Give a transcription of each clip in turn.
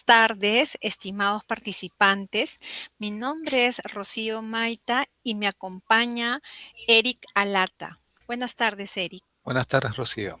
tardes, estimados participantes. Mi nombre es Rocío Maita y me acompaña Eric Alata. Buenas tardes, Eric. Buenas tardes, Rocío.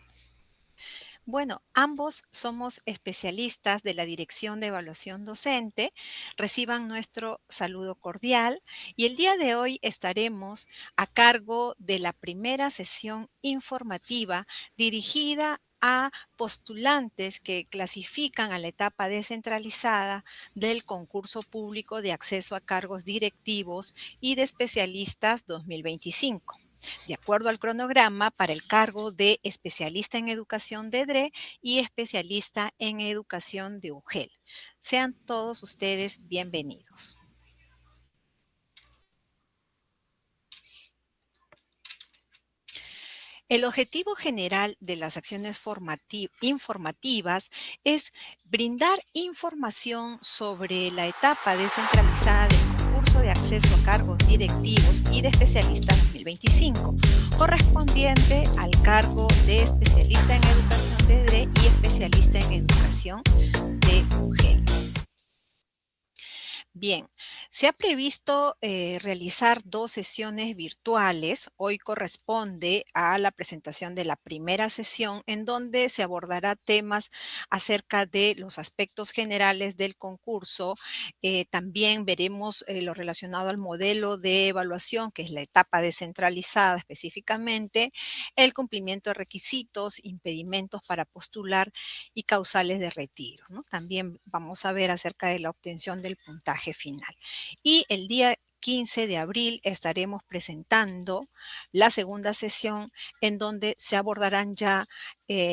Bueno, ambos somos especialistas de la Dirección de Evaluación Docente. Reciban nuestro saludo cordial y el día de hoy estaremos a cargo de la primera sesión informativa dirigida a postulantes que clasifican a la etapa descentralizada del concurso público de acceso a cargos directivos y de especialistas 2025. De acuerdo al cronograma, para el cargo de especialista en educación de DRE y especialista en educación de UGEL. Sean todos ustedes bienvenidos. El objetivo general de las acciones informativas es brindar información sobre la etapa descentralizada del concurso de acceso a cargos directivos y de especialista 2025, correspondiente al cargo de especialista en educación de DRE y especialista en educación de UGEL. Bien, se ha previsto realizar 2 sesiones virtuales. Hoy corresponde a la presentación de la primera sesión, en donde se abordará temas acerca de los aspectos generales del concurso. También veremos lo relacionado al modelo de evaluación, que es la etapa descentralizada específicamente, el cumplimiento de requisitos, impedimentos para postular y causales de retiro, ¿no? También vamos a ver acerca de la obtención del puntaje final. Y el día 15 de abril estaremos presentando la segunda sesión en donde se abordarán ya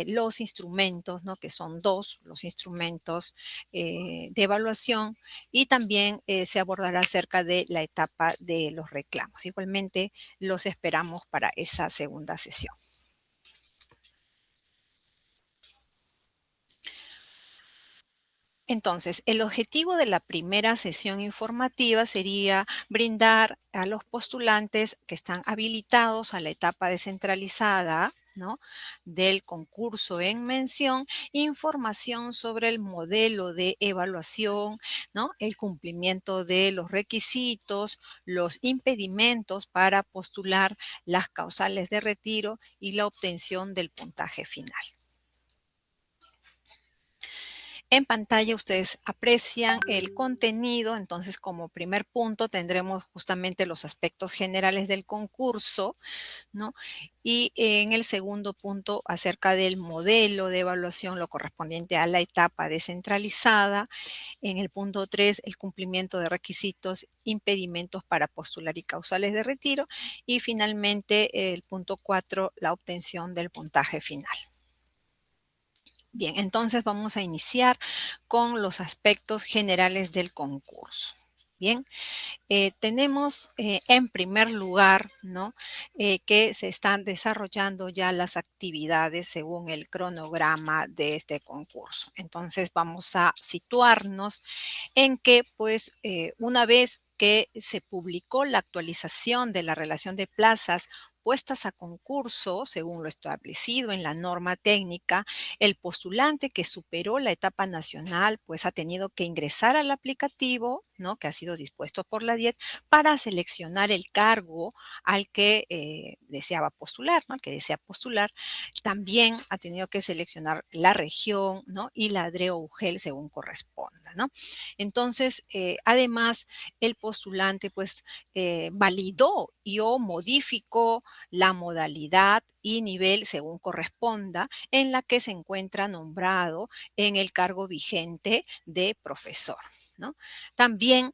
los instrumentos, ¿no? Que son 2, los instrumentos de evaluación, y también se abordará acerca de la etapa de los reclamos. Igualmente los esperamos para esa segunda sesión. Entonces, el objetivo de la primera sesión informativa sería brindar a los postulantes que están habilitados a la etapa descentralizada, ¿no?, del concurso en mención, información sobre el modelo de evaluación, ¿no?, el cumplimiento de los requisitos, los impedimentos para postular, las causales de retiro y la obtención del puntaje final. En pantalla ustedes aprecian el contenido. Entonces, como primer punto tendremos justamente los aspectos generales del concurso, ¿no? Y en el segundo punto, acerca del modelo de evaluación, lo correspondiente a la etapa descentralizada. En el punto 3, el cumplimiento de requisitos, impedimentos para postular y causales de retiro. Y finalmente, el punto 4, la obtención del puntaje final. Bien, entonces vamos a iniciar con los aspectos generales del concurso. Bien, tenemos en primer lugar, ¿no?, que se están desarrollando ya las actividades según el cronograma de este concurso. Entonces vamos a situarnos en que, pues, una vez que se publicó la actualización de la relación de plazas puestas a concurso, según lo establecido en la norma técnica, el postulante que superó la etapa nacional, pues ha tenido que ingresar al aplicativo, ¿no?, que ha sido dispuesto por la DIET para seleccionar el cargo al que deseaba postular, ¿no?, al que desea postular. También ha tenido que seleccionar la región, ¿no?, y la DRE o UGEL según corresponda, ¿no? Entonces, además, el postulante, pues, validó y o modificó la modalidad y nivel según corresponda en la que se encuentra nombrado en el cargo vigente de profesor, ¿no? También,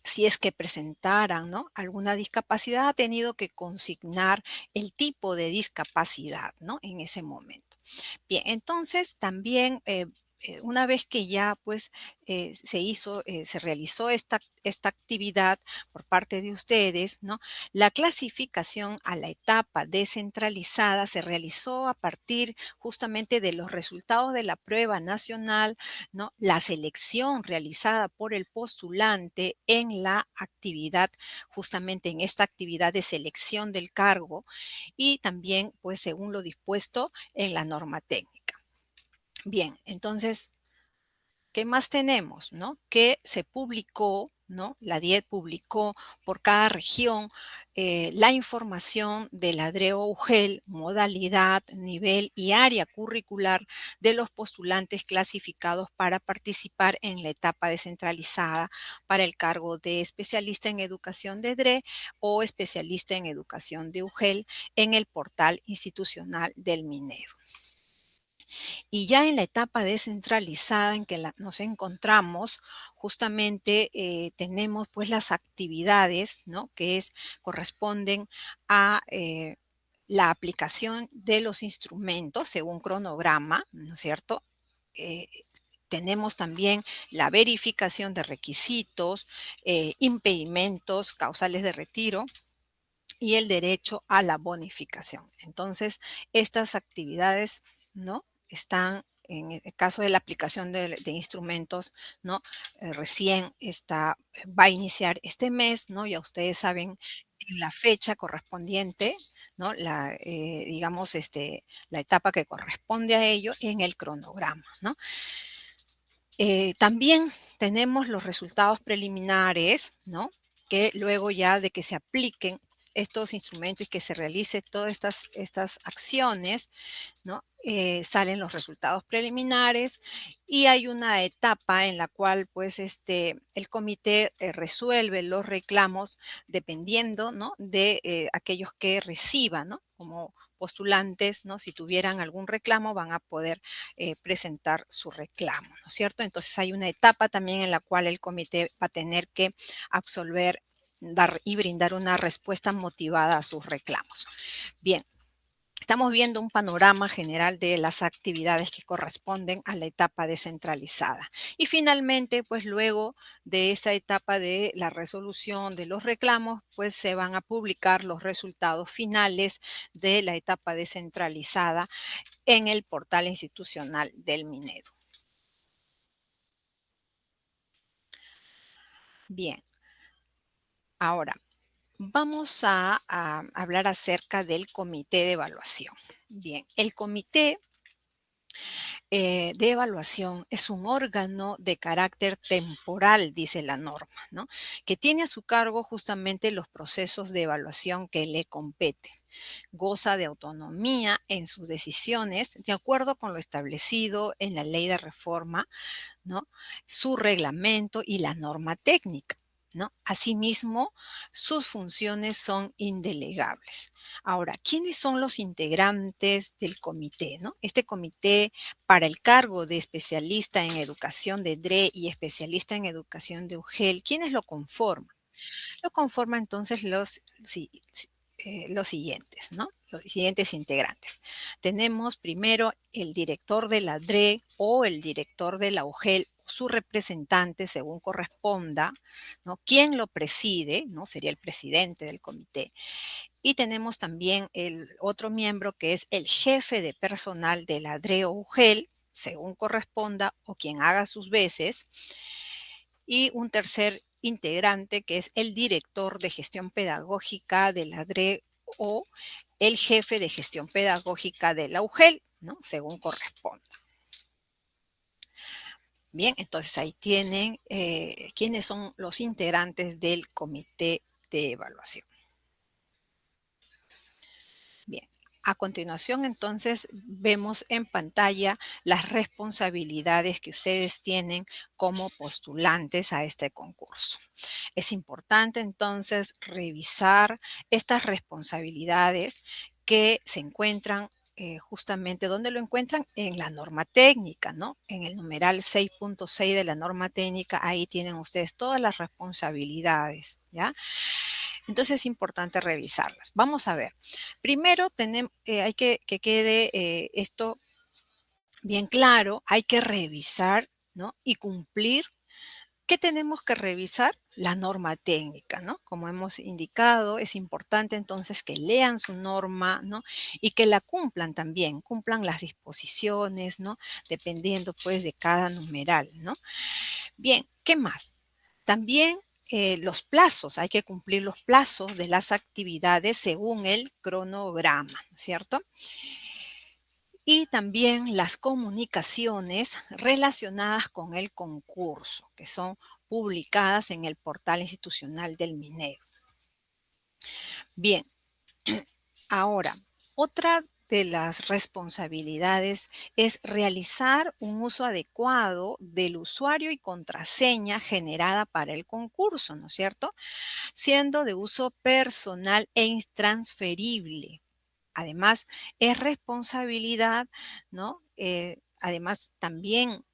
si es que presentaran, ¿no?, alguna discapacidad, ha tenido que consignar el tipo de discapacidad, ¿no?, en ese momento. Bien, entonces también una vez que ya pues se realizó esta actividad por parte de ustedes, ¿no?, la clasificación a la etapa descentralizada se realizó a partir justamente de los resultados de la prueba nacional, ¿no?, la selección realizada por el postulante en la actividad, justamente en esta actividad de selección del cargo, y también pues según lo dispuesto en la norma técnica. Bien, entonces ¿Qué más tenemos? ¿No? Que se publicó, ¿no? La DIET publicó por cada región la información del ADREO UGEL, modalidad, nivel y área curricular de los postulantes clasificados para participar en la etapa descentralizada para el cargo de especialista en educación de DRE o especialista en educación de UGEL en el portal institucional del Minedo. Y ya en la etapa descentralizada en que nos encontramos, justamente tenemos pues las actividades, ¿no? Que corresponden a la aplicación de los instrumentos según cronograma, ¿no es cierto? Eh, Tenemos también la verificación de requisitos, impedimentos, causales de retiro, y el derecho a la bonificación. Entonces, estas actividades, ¿no? Están en el caso de la aplicación de instrumentos, ¿no? Recién va a iniciar este mes, ¿no? Ya ustedes saben la fecha correspondiente, ¿no? Digamos, la etapa que corresponde a ello en el cronograma, ¿no? También tenemos los resultados preliminares, ¿no? Que luego ya de que se apliquen estos instrumentos y que se realice todas estas acciones, ¿no? Salen los resultados preliminares y hay una etapa en la cual pues el comité resuelve los reclamos dependiendo, ¿no? De aquellos que reciban, ¿no? Como postulantes, ¿no? Si tuvieran algún reclamo van a poder presentar su reclamo, ¿no es cierto? Entonces hay una etapa también en la cual el comité va a tener que absolver, dar y brindar una respuesta motivada a sus reclamos. Bien, estamos viendo un panorama general de las actividades que corresponden a la etapa descentralizada. Y finalmente, pues luego de esa etapa de la resolución de los reclamos, pues se van a publicar los resultados finales de la etapa descentralizada en el portal institucional del Minedo. Bien, ahora vamos a hablar acerca del comité de evaluación. Bien, el comité de evaluación es un órgano de carácter temporal, dice la norma, ¿no? Que tiene a su cargo justamente los procesos de evaluación que le competen. Goza de autonomía en sus decisiones de acuerdo con lo establecido en la ley de reforma, ¿no? Su reglamento y la norma técnica, ¿no? Asimismo, sus funciones son indelegables. Ahora, ¿quiénes son los integrantes del comité, no? Este comité para el cargo de especialista en educación de DRE y especialista en educación de UGEL, ¿quiénes lo conforman? Lo conforman entonces los siguientes, ¿no? Los siguientes integrantes. Tenemos primero el director de la DRE o el director de la UGEL, su representante según corresponda, ¿no? Quien lo preside, ¿no? Sería el presidente del comité. Y tenemos también el otro miembro que es el jefe de personal de la DRE o UGEL, según corresponda o quien haga sus veces, y un tercer integrante que es el director de gestión pedagógica de la DRE o el jefe de gestión pedagógica de la UGEL, ¿no? Según corresponda. Bien, entonces ahí tienen quiénes son los integrantes del comité de evaluación. Bien, a continuación entonces vemos en pantalla las responsabilidades que ustedes tienen como postulantes a este concurso. Es importante entonces revisar estas responsabilidades que se encuentran justamente, ¿dónde lo encuentran? En la norma técnica, ¿no? En el numeral 6.6 de la norma técnica, ahí tienen ustedes todas las responsabilidades, ¿ya? Entonces es importante revisarlas. Vamos a ver. Primero hay que quede esto bien claro, hay que revisar, ¿no? Y cumplir. ¿Qué tenemos que revisar? La norma técnica, ¿no? Como hemos indicado, es importante entonces que lean su norma, ¿no? Y que la cumplan también, cumplan las disposiciones, ¿no? Dependiendo pues de cada numeral, ¿no? Bien, ¿qué más? También los plazos, hay que cumplir los plazos de las actividades según el cronograma, ¿no es cierto? y también las comunicaciones relacionadas con el concurso, que son publicadas en el portal institucional del MINEDO. Bien, ahora, otra de las responsabilidades es realizar un uso adecuado del usuario y contraseña generada para el concurso, ¿no es cierto? Siendo de uso personal e intransferible. Además, es responsabilidad, ¿no? Además, también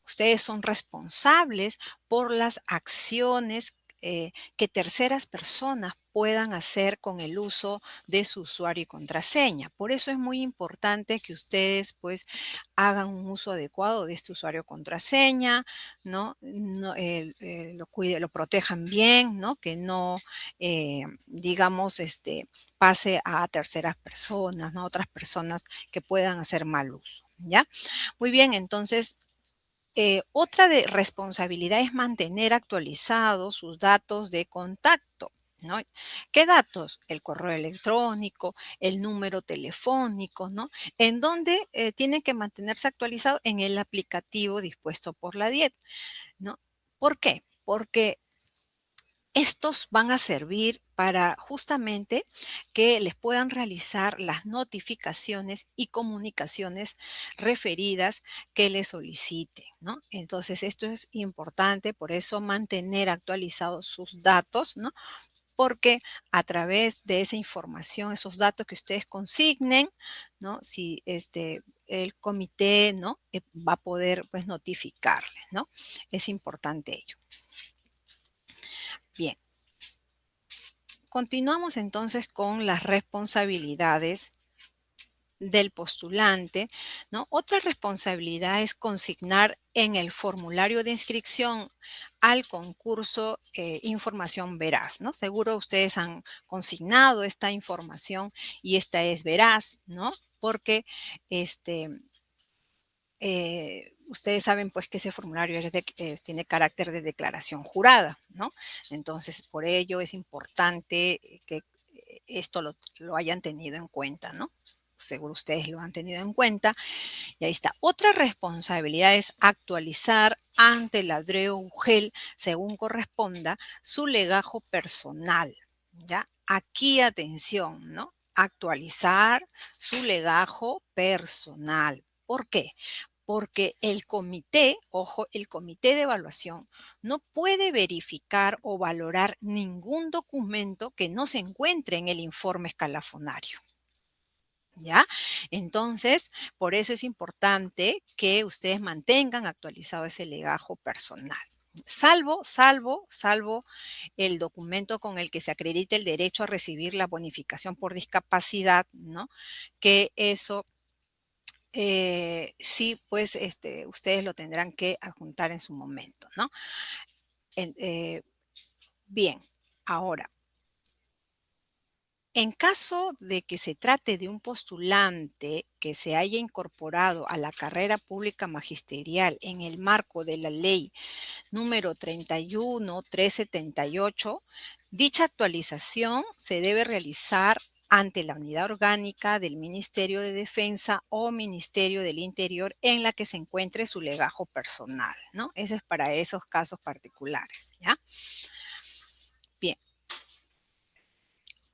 ustedes son responsables por las acciones que terceras personas puedan hacer con el uso de su usuario y contraseña. Por eso es muy importante que ustedes pues hagan un uso adecuado de este usuario contraseña, ¿no? Lo cuide, lo protejan bien, ¿no? Que no, digamos, pase a terceras personas, ¿no? Otras personas que puedan hacer mal uso, ¿ya? Muy bien, entonces, otra de responsabilidad es mantener actualizados sus datos de contacto, ¿no? ¿Qué datos? El correo electrónico, el número telefónico, ¿no? En donde tienen que mantenerse actualizados en el aplicativo dispuesto por la DIET, ¿no? ¿Por qué? Porque estos van a servir para justamente que les puedan realizar las notificaciones y comunicaciones referidas que les soliciten, ¿no? Entonces, esto es importante, por eso mantener actualizados sus datos, ¿no? Porque a través de esa información, esos datos que ustedes consignen, ¿no? Si el comité, ¿no? Va a poder, pues, notificarles, ¿no? Es importante ello. Bien. Continuamos entonces con las responsabilidades del postulante, ¿no? Otra responsabilidad es consignar en el formulario de inscripción al concurso información veraz, ¿no? Seguro ustedes han consignado esta información y esta es veraz, ¿no? Porque este, ustedes saben pues que ese formulario tiene carácter de declaración jurada, ¿no? Entonces, por ello es importante que esto lo hayan tenido en cuenta, ¿no? Seguro ustedes lo han tenido en cuenta. Y ahí está. Otra responsabilidad es actualizar ante el Adreo UGEL, según corresponda, su legajo personal, ¿ya? Aquí atención, ¿no? Actualizar su legajo personal. ¿Por qué? Porque el comité, ojo, el comité de evaluación no puede verificar o valorar ningún documento que no se encuentre en el informe escalafonario. ¿Ya? Entonces, por eso es importante que ustedes mantengan actualizado ese legajo personal. Salvo el documento con el que se acredite el derecho a recibir la bonificación por discapacidad, ¿no? Que eso sí, pues ustedes lo tendrán que adjuntar en su momento, ¿no? En- eh, bien, ahora, en caso de que se trate de un postulante que se haya incorporado a la carrera pública magisterial en el marco de la ley número 31378, dicha actualización se debe realizar ante la unidad orgánica del Ministerio de Defensa o Ministerio del Interior en la que se encuentre su legajo personal, ¿no? Eso es para esos casos particulares, ¿ya? Bien.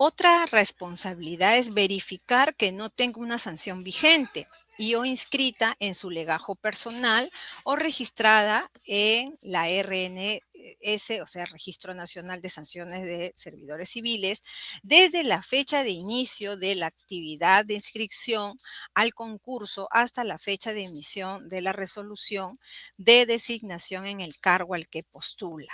Otra responsabilidad es verificar que no tenga una sanción vigente y o inscrita en su legajo personal o registrada en la RNS, o sea, Registro Nacional de Sanciones de Servidores Civiles, desde la fecha de inicio de la actividad de inscripción al concurso hasta la fecha de emisión de la resolución de designación en el cargo al que postula,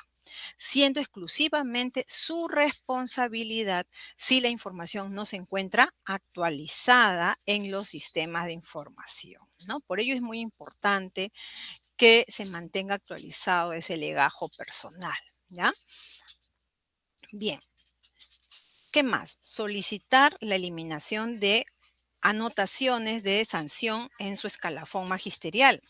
siendo exclusivamente su responsabilidad si la información no se encuentra actualizada en los sistemas de información, ¿no? Por ello es muy importante que se mantenga actualizado ese legajo personal, ¿ya? Bien, ¿qué más? Solicitar la eliminación de anotaciones de sanción en su escalafón magisterial.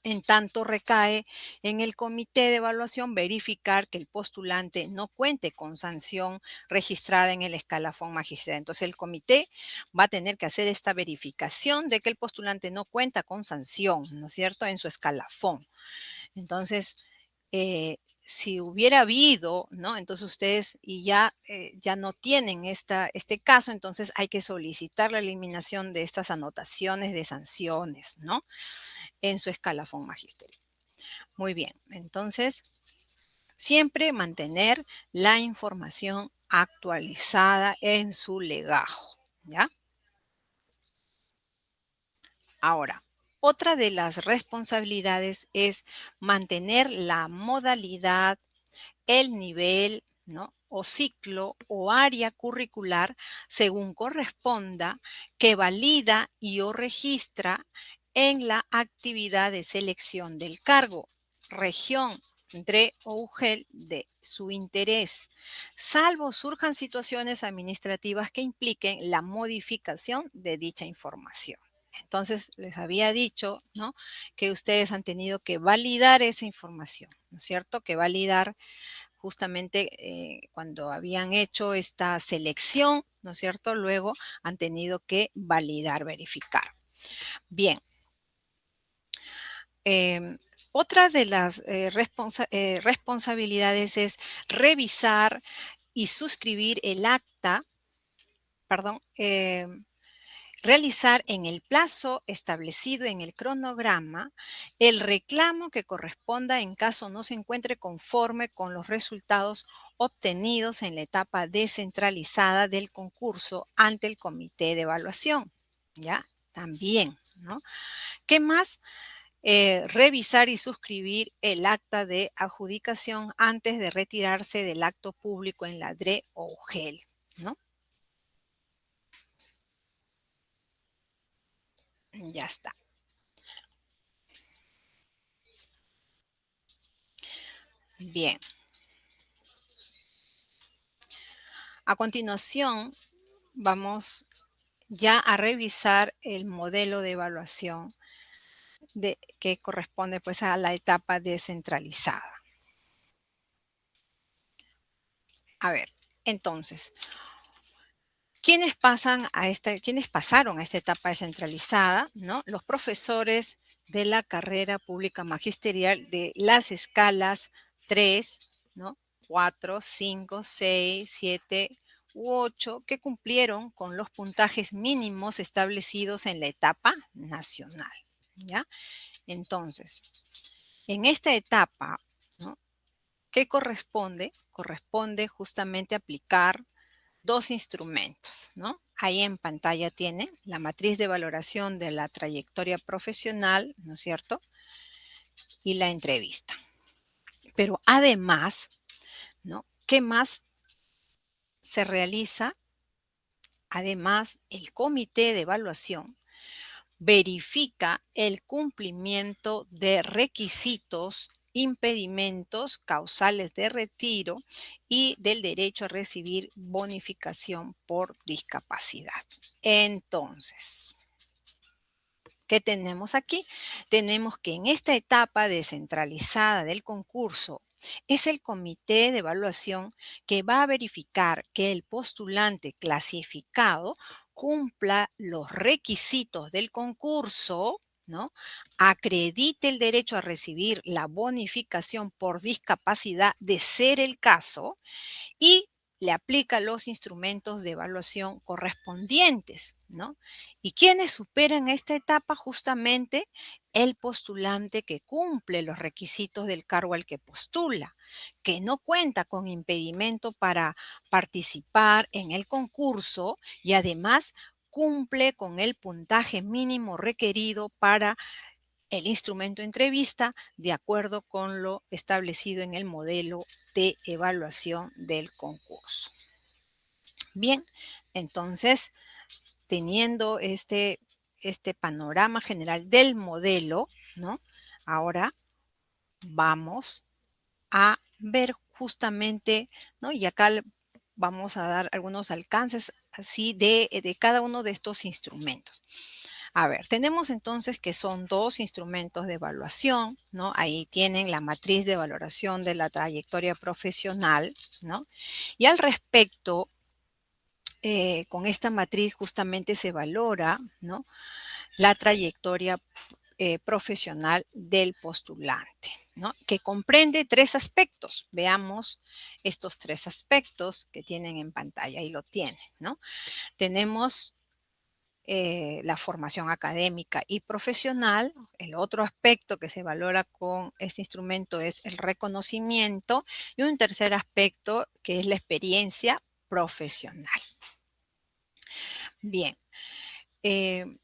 En tanto, recae en el comité de evaluación verificar que el postulante no cuente con sanción registrada en el escalafón magisterial. Entonces, el comité va a tener que hacer esta verificación de que el postulante no cuenta con sanción, ¿no es cierto?, en su escalafón. Entonces, si hubiera habido, ¿no? Entonces ustedes y ya no tienen este caso, entonces hay que solicitar la eliminación de estas anotaciones de sanciones, ¿no? En su escalafón magisterial. Muy bien, entonces siempre mantener la información actualizada en su legajo, ¿ya? Ahora, otra de las responsabilidades es mantener la modalidad, el nivel, ¿no?, o ciclo o área curricular según corresponda, que valida y o registra en la actividad de selección del cargo, región, DRE o UGEL de su interés, salvo surjan situaciones administrativas que impliquen la modificación de dicha información. Entonces, les había dicho, ¿no?, que ustedes han tenido que validar esa información, ¿no es cierto? Que validar justamente cuando habían hecho esta selección, ¿no es cierto? Luego han tenido que validar, verificar. Bien. Otra de las responsabilidades es revisar y suscribir el acta, perdón, realizar en el plazo establecido en el cronograma el reclamo que corresponda en caso no se encuentre conforme con los resultados obtenidos en la etapa descentralizada del concurso ante el comité de evaluación. ¿Ya? También, ¿no? ¿Qué más? Revisar y suscribir el acta de adjudicación antes de retirarse del acto público en la DRE o UGEL, ¿no? Ya está. Bien. A continuación, vamos ya a revisar el modelo de evaluación que corresponde pues a la etapa descentralizada. A ver, entonces, ¿quiénes pasaron a esta etapa descentralizada? ¿No? Los profesores de la carrera pública magisterial de las escalas 3, ¿no?, 4, 5, 6, 7 u 8 que cumplieron con los puntajes mínimos establecidos en la etapa nacional, ¿ya? Entonces, en esta etapa, ¿no?, ¿qué corresponde? Corresponde justamente aplicar dos instrumentos, ¿no? Ahí en pantalla tienen la matriz de valoración de la trayectoria profesional, ¿no es cierto? Y la entrevista. Pero además, ¿no?, ¿qué más se realiza? Además, el comité de evaluación verifica el cumplimiento de requisitos, impedimentos, causales de retiro y del derecho a recibir bonificación por discapacidad. Entonces, ¿qué tenemos aquí? Tenemos que en esta etapa descentralizada del concurso es el comité de evaluación que va a verificar que el postulante clasificado cumpla los requisitos del concurso, ¿no? Acredite el derecho a recibir la bonificación por discapacidad de ser el caso y le aplica los instrumentos de evaluación correspondientes, ¿no? ¿Y quiénes superan esta etapa? Justamente el postulante que cumple los requisitos del cargo al que postula, que no cuenta con impedimento para participar en el concurso y además cumple con el puntaje mínimo requerido para el instrumento entrevista de acuerdo con lo establecido en el modelo de evaluación del concurso. Bien, entonces, teniendo este panorama general del modelo, ¿no? Ahora vamos a ver justamente, ¿no? Y acá vamos a dar algunos alcances así de cada uno de estos instrumentos. A ver, tenemos entonces que son dos instrumentos de evaluación, ¿no? Ahí tienen la matriz de valoración de la trayectoria profesional, ¿no? Y al respecto, con esta matriz justamente se valora, ¿no?, la trayectoria profesional del postulante, ¿no?, que comprende tres aspectos. Veamos estos tres aspectos que tienen en pantalla. Ahí lo tienen, ¿no? Tenemos la formación académica y profesional. El otro aspecto que se valora con este instrumento es el reconocimiento, y un tercer aspecto que es la experiencia profesional. Bien, eh,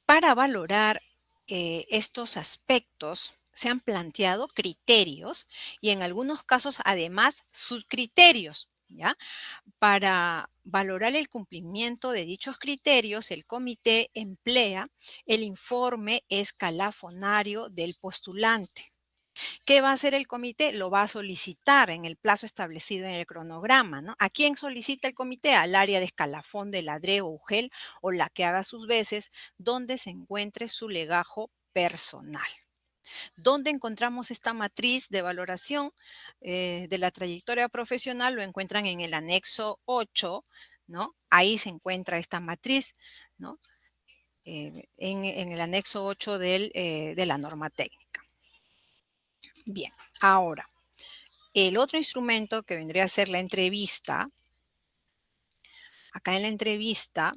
para valorar estos aspectos se han planteado criterios y en algunos casos además subcriterios, ¿ya? Para valorar el cumplimiento de dichos criterios, el comité emplea el informe escalafonario del postulante. ¿Qué va a hacer el comité? Lo va a solicitar en el plazo establecido en el cronograma, ¿no? ¿A quién solicita el comité? Al área de escalafón de la DRE o UGEL, o la que haga sus veces, donde se encuentre su legajo personal. ¿Dónde encontramos esta matriz de valoración de la trayectoria profesional? Lo encuentran en el anexo 8, ¿no? Ahí se encuentra esta matriz, ¿no? En el anexo 8 de la norma técnica. Bien, ahora, el otro instrumento que vendría a ser la entrevista. Acá en la entrevista,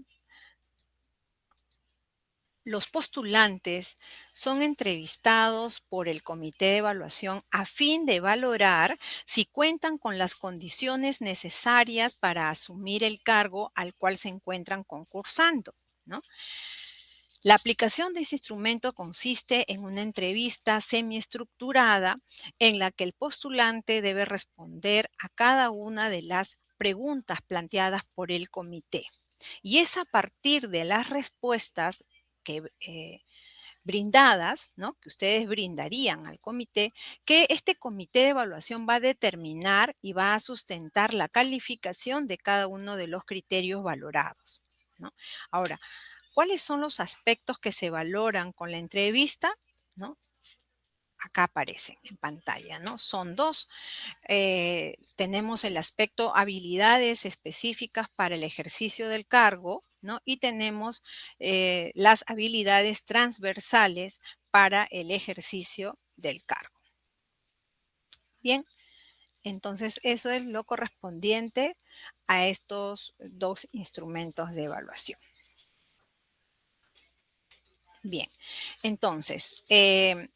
los postulantes son entrevistados por el comité de evaluación a fin de valorar si cuentan con las condiciones necesarias para asumir el cargo al cual se encuentran concursando, ¿no? La aplicación de ese instrumento consiste en una entrevista semiestructurada en la que el postulante debe responder a cada una de las preguntas planteadas por el comité. Y es a partir de las respuestas que, brindadas, ¿no?, que ustedes brindarían al comité, que este comité de evaluación va a determinar y va a sustentar la calificación de cada uno de los criterios valorados, ¿no? Ahora, ¿cuáles son los aspectos que se valoran con la entrevista? ¿No? Acá aparecen en pantalla, ¿no? Son dos. Tenemos el aspecto habilidades específicas para el ejercicio del cargo, ¿no? Y tenemos las habilidades transversales para el ejercicio del cargo. Bien, entonces eso es lo correspondiente a estos dos instrumentos de evaluación. Bien, entonces,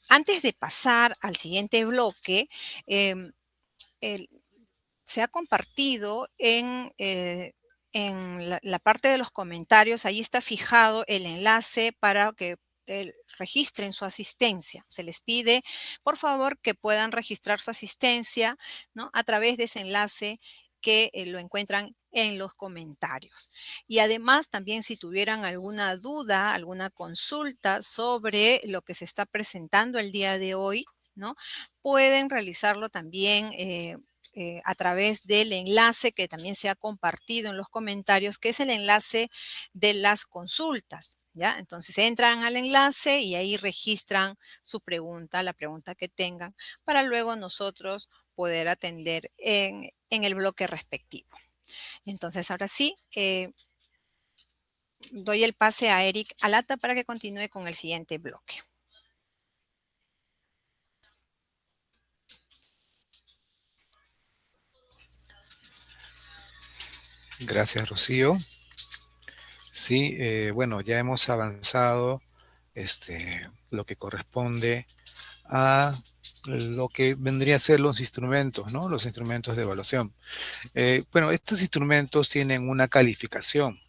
antes de pasar al siguiente bloque, em, el- se ha compartido en la parte de los comentarios, ahí está fijado el enlace para que registren su asistencia. Se les pide, por favor, que puedan registrar su asistencia, ¿no?, a través de ese enlace que lo encuentran en los comentarios. Y además, también si tuvieran alguna duda, alguna consulta sobre lo que se está presentando el día de hoy, ¿no?, pueden realizarlo también a través del enlace que también se ha compartido en los comentarios, que es el enlace de las consultas, ¿ya? Entonces entran al enlace y ahí registran su pregunta, la pregunta que tengan, para luego nosotros poder atender en el bloque respectivo. Entonces, ahora sí, doy el pase a Eric Alata para que continúe con el siguiente bloque. Gracias, Rocío. Sí, bueno, ya hemos avanzado lo que corresponde a lo que vendría a ser los instrumentos, ¿no? Los instrumentos de evaluación. Bueno, estos instrumentos tienen una calificación,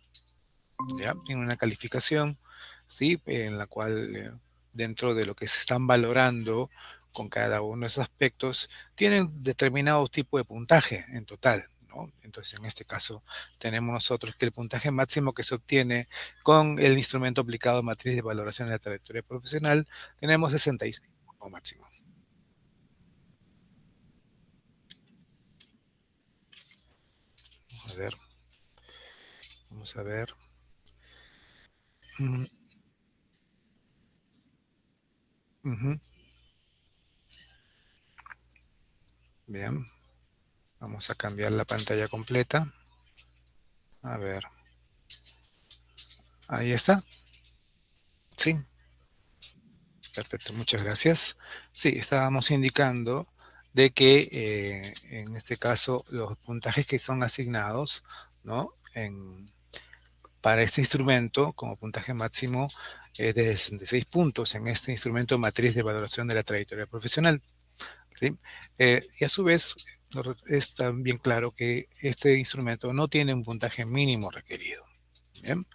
¿ya? Tienen una calificación, ¿sí? En la cual, dentro de lo que se están valorando con cada uno de esos aspectos, tienen determinado tipo de puntaje en total, ¿no? Entonces, en este caso, tenemos nosotros que el puntaje máximo que se obtiene con el instrumento aplicado matriz de valoración de la trayectoria profesional, tenemos 66 como máximo. A ver, vamos a ver. Mm, ujú. Bien, vamos a cambiar la pantalla completa. A ver, ahí está. Sí, perfecto, muchas gracias. Sí, estábamos indicando de que en este caso los puntajes que son asignados, ¿no? Para este instrumento, como puntaje máximo, es de 66 puntos en este instrumento matriz de valoración de la trayectoria profesional. ¿Sí? Y a su vez, es también claro que este instrumento no tiene un puntaje mínimo requerido. Bien.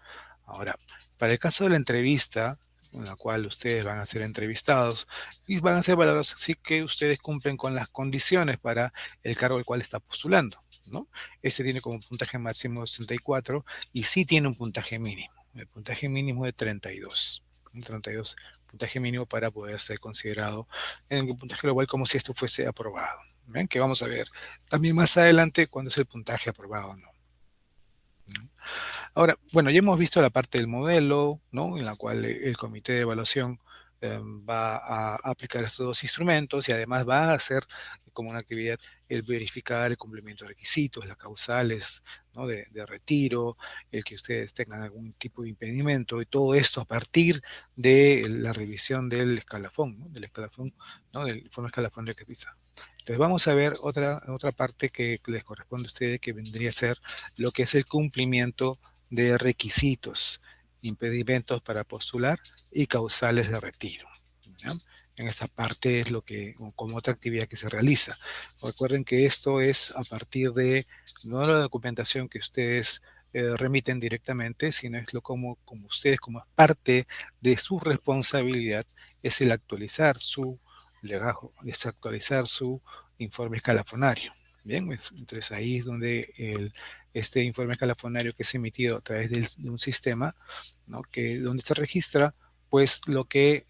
Ahora, para el caso de la entrevista, en la cual ustedes van a ser entrevistados y van a ser valorados, sí que ustedes cumplen con las condiciones para el cargo al cual está postulando, ¿no? Este tiene como puntaje máximo 64 y sí tiene un puntaje mínimo, el puntaje mínimo de 32. Un 32 puntaje mínimo para poder ser considerado en el puntaje global como si esto fuese aprobado. ¿Ven? Que vamos a ver también más adelante cuándo es el puntaje aprobado o no. Ahora, bueno, ya hemos visto la parte del modelo, ¿no? En la cual el comité de evaluación va a aplicar estos dos instrumentos y además va a hacer como una actividad el verificar el cumplimiento de requisitos, las causales, ¿no? De retiro, el que ustedes tengan algún tipo de impedimento y todo esto a partir de la revisión del escalafón, ¿no? Del escalafón, ¿no? Del informe escalafón de requisitos. Entonces vamos a ver otra parte que les corresponde a ustedes, que vendría a ser lo que es el cumplimiento de requisitos, impedimentos para postular y causales de retiro. ¿Ya? En esta parte es lo que, como otra actividad que se realiza. Recuerden que esto es a partir de no la documentación que ustedes remiten directamente, sino es lo como ustedes, como parte de su responsabilidad, es el actualizar su legajo, es actualizar su informe escalafonario. Bien, entonces ahí es donde este informe escalafonario que es emitido a través de un sistema, ¿no? Donde se registra pues lo que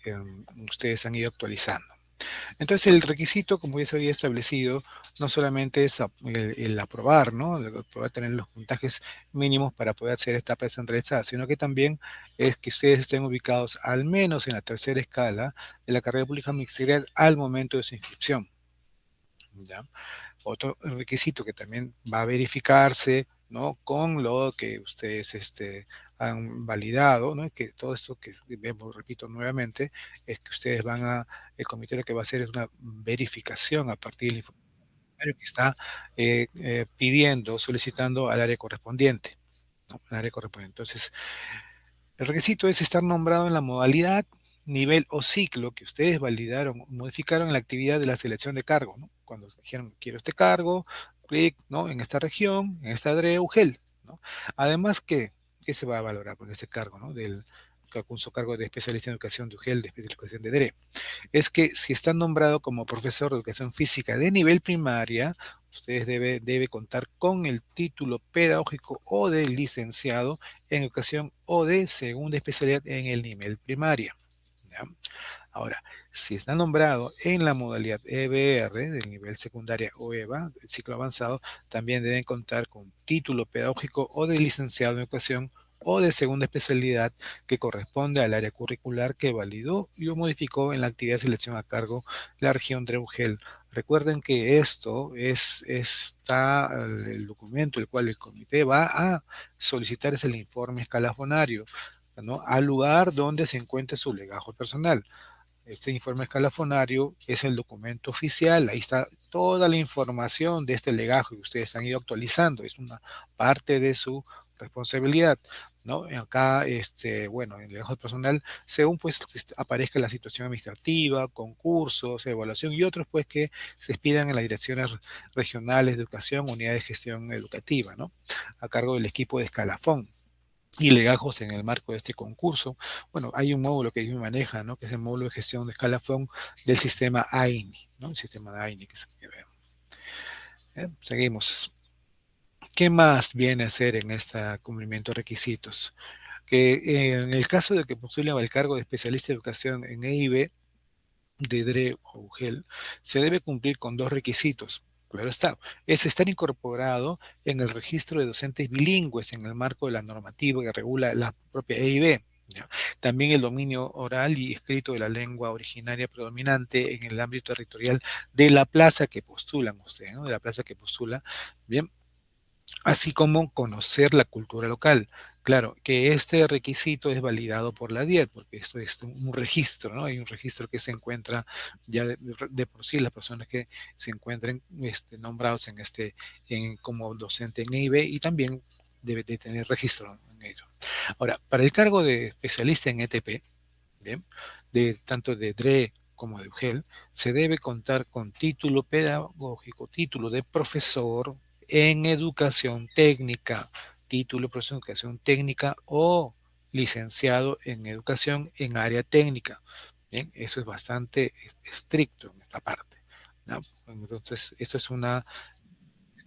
ustedes han ido actualizando. Entonces el requisito, como ya se había establecido, no solamente es el aprobar, ¿no? El aprobar tener los puntajes mínimos para poder hacer esta precentralizada, sino que también es que ustedes estén ubicados al menos en la tercera escala de la carrera pública ministerial al momento de su inscripción. ¿Ya? Otro requisito que también va a verificarse, ¿no? Con lo que ustedes han validado, ¿no? Que todo esto que vemos, repito nuevamente, es que ustedes el comité lo que va a hacer es una verificación a partir del informario que está pidiendo, solicitando al área correspondiente, ¿no? Al área correspondiente. Entonces, el requisito es estar nombrado en la modalidad, nivel o ciclo que ustedes validaron, modificaron en la actividad de la selección de cargo, ¿no? Cuando dijeron, quiero este cargo, clic, ¿no? En esta región, en esta área, UGEL, ¿no? Además, ¿qué se va a valorar con este cargo, ¿no? Del concurso cargo de especialista en educación de UGEL, de especialización de DRE? Es que si está nombrado como profesor de educación física de nivel primaria, ustedes debe contar con el título pedagógico o de licenciado en educación o de segunda especialidad en el nivel primaria. ¿Ya? Ahora, si está nombrado en la modalidad EBR del nivel secundaria o EVA, el ciclo avanzado, también deben contar con título pedagógico o de licenciado en educación o de segunda especialidad que corresponde al área curricular que validó y o modificó en la actividad de selección a cargo de la región de UGEL. Recuerden que esto está el documento el cual el comité va a solicitar es el informe escalafonario, ¿no? Al lugar donde se encuentre su legajo personal. Este informe escalafonario es el documento oficial, ahí está toda la información de este legajo que ustedes han ido actualizando, es una parte de su responsabilidad, ¿no? Acá, bueno, en el legajo personal, según pues aparezca la situación administrativa, concursos, evaluación y otros pues que se expidan en las direcciones regionales de educación, unidades de gestión educativa, ¿no? A cargo del equipo de escalafón y legajos en el marco de este concurso. Bueno, hay un módulo que ellos manejan, ¿no? Que es el módulo de gestión de escalafón del sistema AINI, ¿no? El sistema de AINI que vemos. Seguimos. ¿Qué más viene a ser en este cumplimiento de requisitos? Que en el caso de que postulen al cargo de especialista de educación en EIB, de DRE o UGEL, se debe cumplir con dos requisitos. Claro está, es estar incorporado en el registro de docentes bilingües en el marco de la normativa que regula la propia EIB. ¿ya? También el dominio oral y escrito de la lengua originaria predominante en el ámbito territorial de la plaza que postulan ustedes, ¿no? De la plaza que postula, bien, así como conocer la cultura local. Claro, que este requisito es validado por la DIET, porque esto es un registro, ¿no? Hay un registro que se encuentra ya de por sí las personas que se encuentren nombrados como docente en EIB y también debe de tener registro en ello. Ahora, para el cargo de especialista en ETP, ¿bien? Tanto de DRE como de UGEL, se debe contar con título pedagógico, título de profesor en educación técnica, título de profesor en educación técnica o licenciado en educación en área técnica. Bien, eso es bastante estricto en esta parte, ¿no? Entonces, esto es el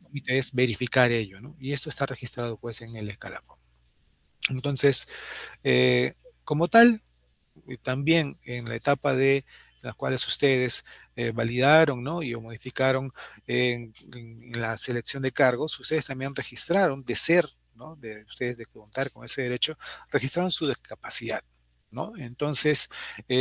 comité es verificar ello, ¿no? Y esto está registrado pues en el escalafón. Entonces, eh, como tal, y también en la etapa de las cuales ustedes validaron, ¿no? Y o modificaron en la selección de cargos, ustedes también registraron de ser, ¿no? De ustedes de contar con ese derecho, registraron su discapacidad, ¿no? Entonces,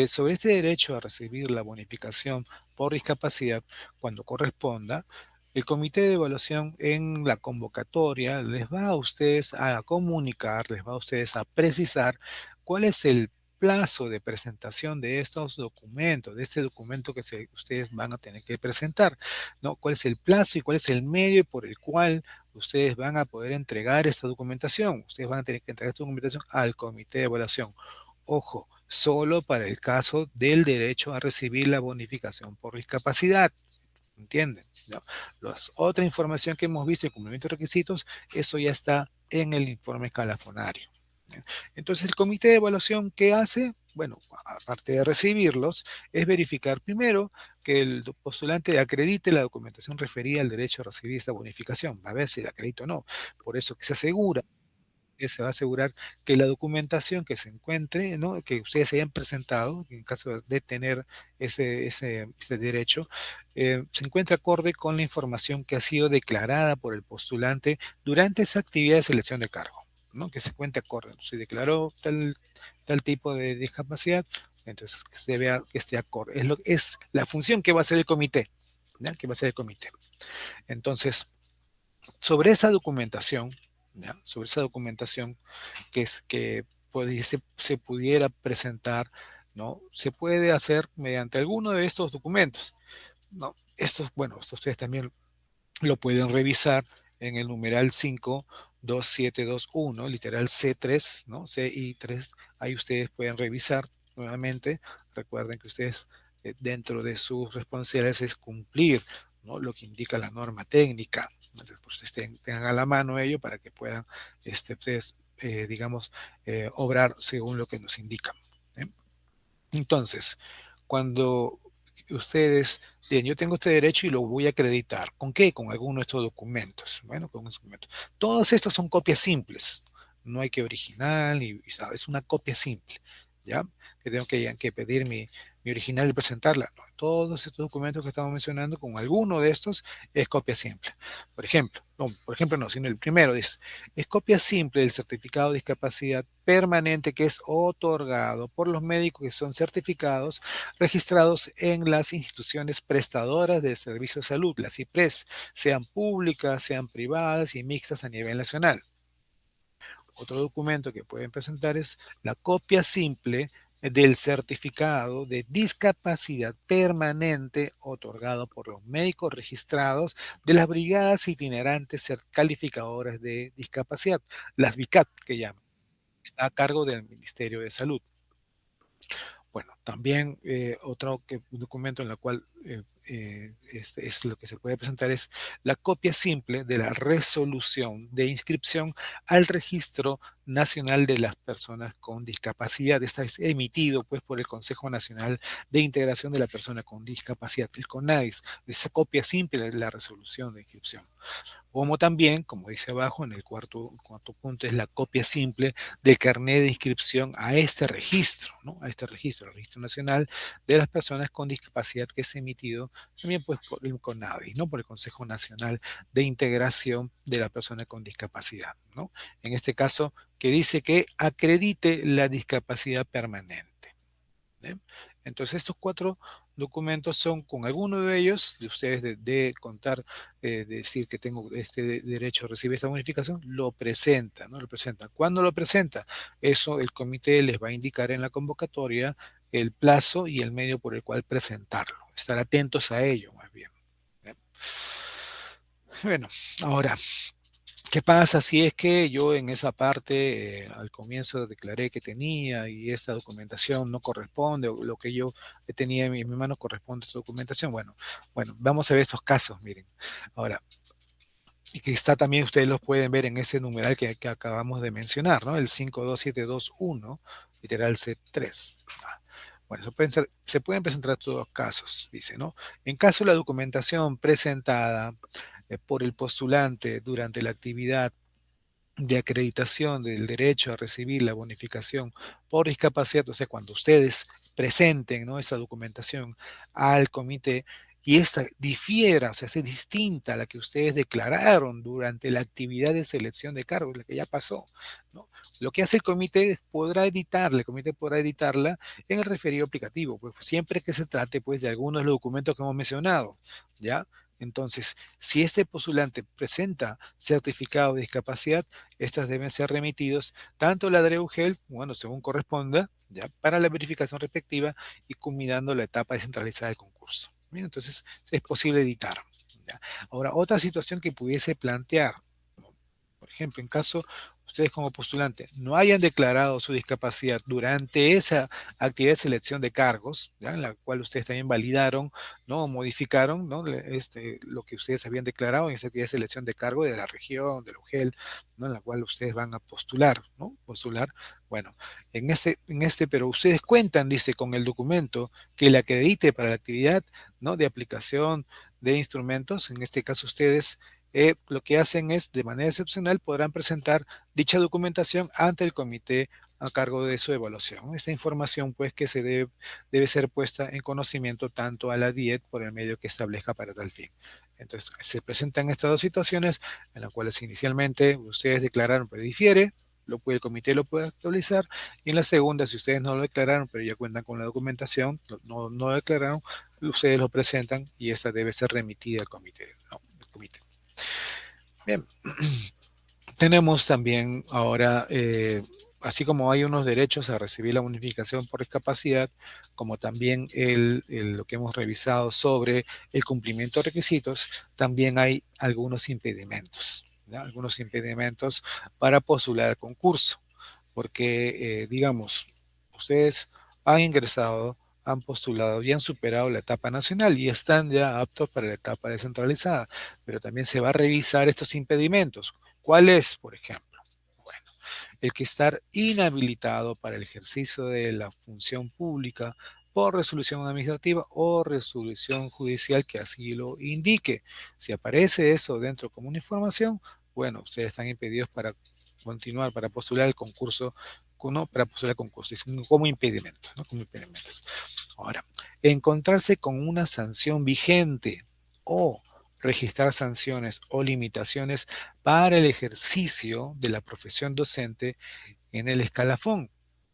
sobre este derecho a recibir la bonificación por discapacidad, cuando corresponda, el comité de evaluación en la convocatoria les va a ustedes a comunicar, les va a ustedes a precisar cuál es el plazo de presentación de estos documentos, de este documento que ustedes van a tener que presentar, ¿no? ¿Cuál es el plazo y cuál es el medio por el cual ustedes van a poder entregar esta documentación? Ustedes van a tener que entregar esta documentación al comité de evaluación. Ojo, solo para el caso del derecho a recibir la bonificación por discapacidad. ¿Entienden? ¿No? Otra información que hemos visto en cumplimiento de requisitos, eso ya está en el informe escalafonario. Entonces, el comité de evaluación, ¿qué hace? Bueno, aparte de recibirlos, es verificar primero que el postulante acredite la documentación referida al derecho a recibir esta bonificación. Va a ver si la acredita o no. Por eso que se asegura, que se va a asegurar que la documentación que se encuentre, ¿no? Que ustedes hayan presentado, en caso de tener ese derecho, se encuentre acorde con la información que ha sido declarada por el postulante durante esa actividad de selección de cargo, ¿no? Que se cuente acorde. Se declaró tal tipo de discapacidad, entonces que se vea que esté acorde. Es la función que va a hacer el comité, ¿ya? Que va a hacer el comité. Entonces, sobre esa documentación, ¿ya? Sobre esa documentación se pudiera presentar, ¿no? Se puede hacer mediante alguno de estos documentos, ¿no? Bueno, estos ustedes también lo pueden revisar en el numeral 52721, literal C3, ¿no? CI3, ahí ustedes pueden revisar nuevamente. Recuerden que ustedes dentro de sus responsabilidades es cumplir, ¿no? Lo que indica la norma técnica. Entonces, pues, tengan a la mano ello para que puedan, ustedes, digamos, obrar según lo que nos indican. ¿Eh? Entonces, cuando ustedes bien, yo tengo este derecho y lo voy a acreditar. ¿Con qué? Con alguno de estos documentos. Bueno, con estos documentos. Todas estas son copias simples. No hay que original, es una copia simple. ¿Ya? Que tengo que pedir mi original y presentarla. No, todos estos documentos que estamos mencionando, con alguno de estos, es copia simple. Por ejemplo, no, sino el primero dice, es copia simple del certificado de discapacidad permanente que es otorgado por los médicos que son certificados registrados en las instituciones prestadoras de servicios de salud, las IPRES, sean públicas, sean privadas y mixtas a nivel nacional. Otro documento que pueden presentar es la copia simple del certificado de discapacidad permanente otorgado por los médicos registrados de las brigadas itinerantes calificadoras de discapacidad, las BICAT que llaman. Está a cargo del Ministerio de Salud. Bueno, también otro documento en el cual es lo que se puede presentar es la copia simple de la resolución de inscripción al Registro Nacional de las Personas con Discapacidad. Esta es emitido pues por el Consejo Nacional de Integración de la Persona con Discapacidad, el CONADIS. Esa copia simple de la resolución de inscripción. Como también, como dice abajo, en el cuarto punto, es la copia simple del carnet de inscripción a este registro, ¿no? A este registro, el Registro Nacional de las Personas con Discapacidad que es emitido también pues por el CONADI, ¿no? Por el Consejo Nacional de Integración de la Persona con Discapacidad, ¿no? En este caso, que dice que acredite la discapacidad permanente. ¿Eh? Entonces, estos 4 documentos son, con alguno de ellos, de ustedes de contar, decir que tengo este derecho a recibir esta bonificación, lo presenta, ¿no? Lo presenta. ¿Cuándo lo presenta? Eso el comité les va a indicar en la convocatoria el plazo y el medio por el cual presentarlo. Estar atentos a ello, más bien. ¿Eh? Bueno, ahora, ¿qué pasa si es que yo en esa parte al comienzo declaré que tenía y esta documentación no corresponde o lo que yo tenía en mi mano corresponde a esta documentación? Bueno, vamos a ver estos casos, miren. Ahora, y que está también, ustedes los pueden ver en ese numeral que acabamos de mencionar, ¿no? El 52721, literal C3. Bueno, se pueden presentar todos casos, dice, ¿no? En caso de la documentación presentada por el postulante durante la actividad de acreditación del derecho a recibir la bonificación por discapacidad, o sea, cuando ustedes presenten, ¿no?, esa documentación al comité y esta difiera, o sea, sea distinta a la que ustedes declararon durante la actividad de selección de cargos, la que ya pasó, ¿no? Lo que hace el comité es el comité podrá editarla en el referido aplicativo, pues siempre que se trate pues de algunos de los documentos que hemos mencionado, ¿ya? Entonces, si este postulante presenta certificado de discapacidad, estas deben ser remitidos tanto a la DREUGEL, bueno, según corresponda, ya, para la verificación respectiva y culminando la etapa descentralizada del concurso. Bien, entonces, es posible editar. ¿Ya? Ahora, otra situación que pudiese plantear, ¿no? Por ejemplo, en caso ustedes como postulante no hayan declarado su discapacidad durante esa actividad de selección de cargos, ¿ya?, en la cual ustedes también validaron, ¿no?, o modificaron, ¿no?, lo que ustedes habían declarado en esa actividad de selección de cargo de la región, de la UGEL, ¿no?, en la cual ustedes van a postular, ¿no? Postular, bueno, pero ustedes cuentan, dice, con el documento que le acredite para la actividad, ¿no?, de aplicación de instrumentos. En este caso ustedes lo que hacen es, de manera excepcional, podrán presentar dicha documentación ante el comité a cargo de su evaluación. Esta información, pues, que debe ser puesta en conocimiento tanto a la DIET por el medio que establezca para tal fin. Entonces, se presentan estas dos situaciones en las cuales inicialmente ustedes declararon pero difiere, el comité lo puede actualizar, y en la segunda, si ustedes no lo declararon pero ya cuentan con la documentación, no declararon, ustedes lo presentan y esta debe ser remitida al comité, ¿no? Al comité. Bien, tenemos también ahora, así como hay unos derechos a recibir la bonificación por discapacidad, como también lo que hemos revisado sobre el cumplimiento de requisitos, también hay algunos impedimentos, ¿ya? Algunos impedimentos para postular al concurso, porque, digamos, ustedes han ingresado, han postulado y han superado la etapa nacional y están ya aptos para la etapa descentralizada, pero también se va a revisar estos impedimentos. ¿Cuál es, por ejemplo? Bueno, el que estar inhabilitado para el ejercicio de la función pública por resolución administrativa o resolución judicial que así lo indique. Si aparece eso dentro como una información, bueno, ustedes están impedidos para continuar, para postular el concurso, no para postular el concurso, como impedimento, ¿no? Como impedimentos. Ahora, encontrarse con una sanción vigente o registrar sanciones o limitaciones para el ejercicio de la profesión docente en el escalafón,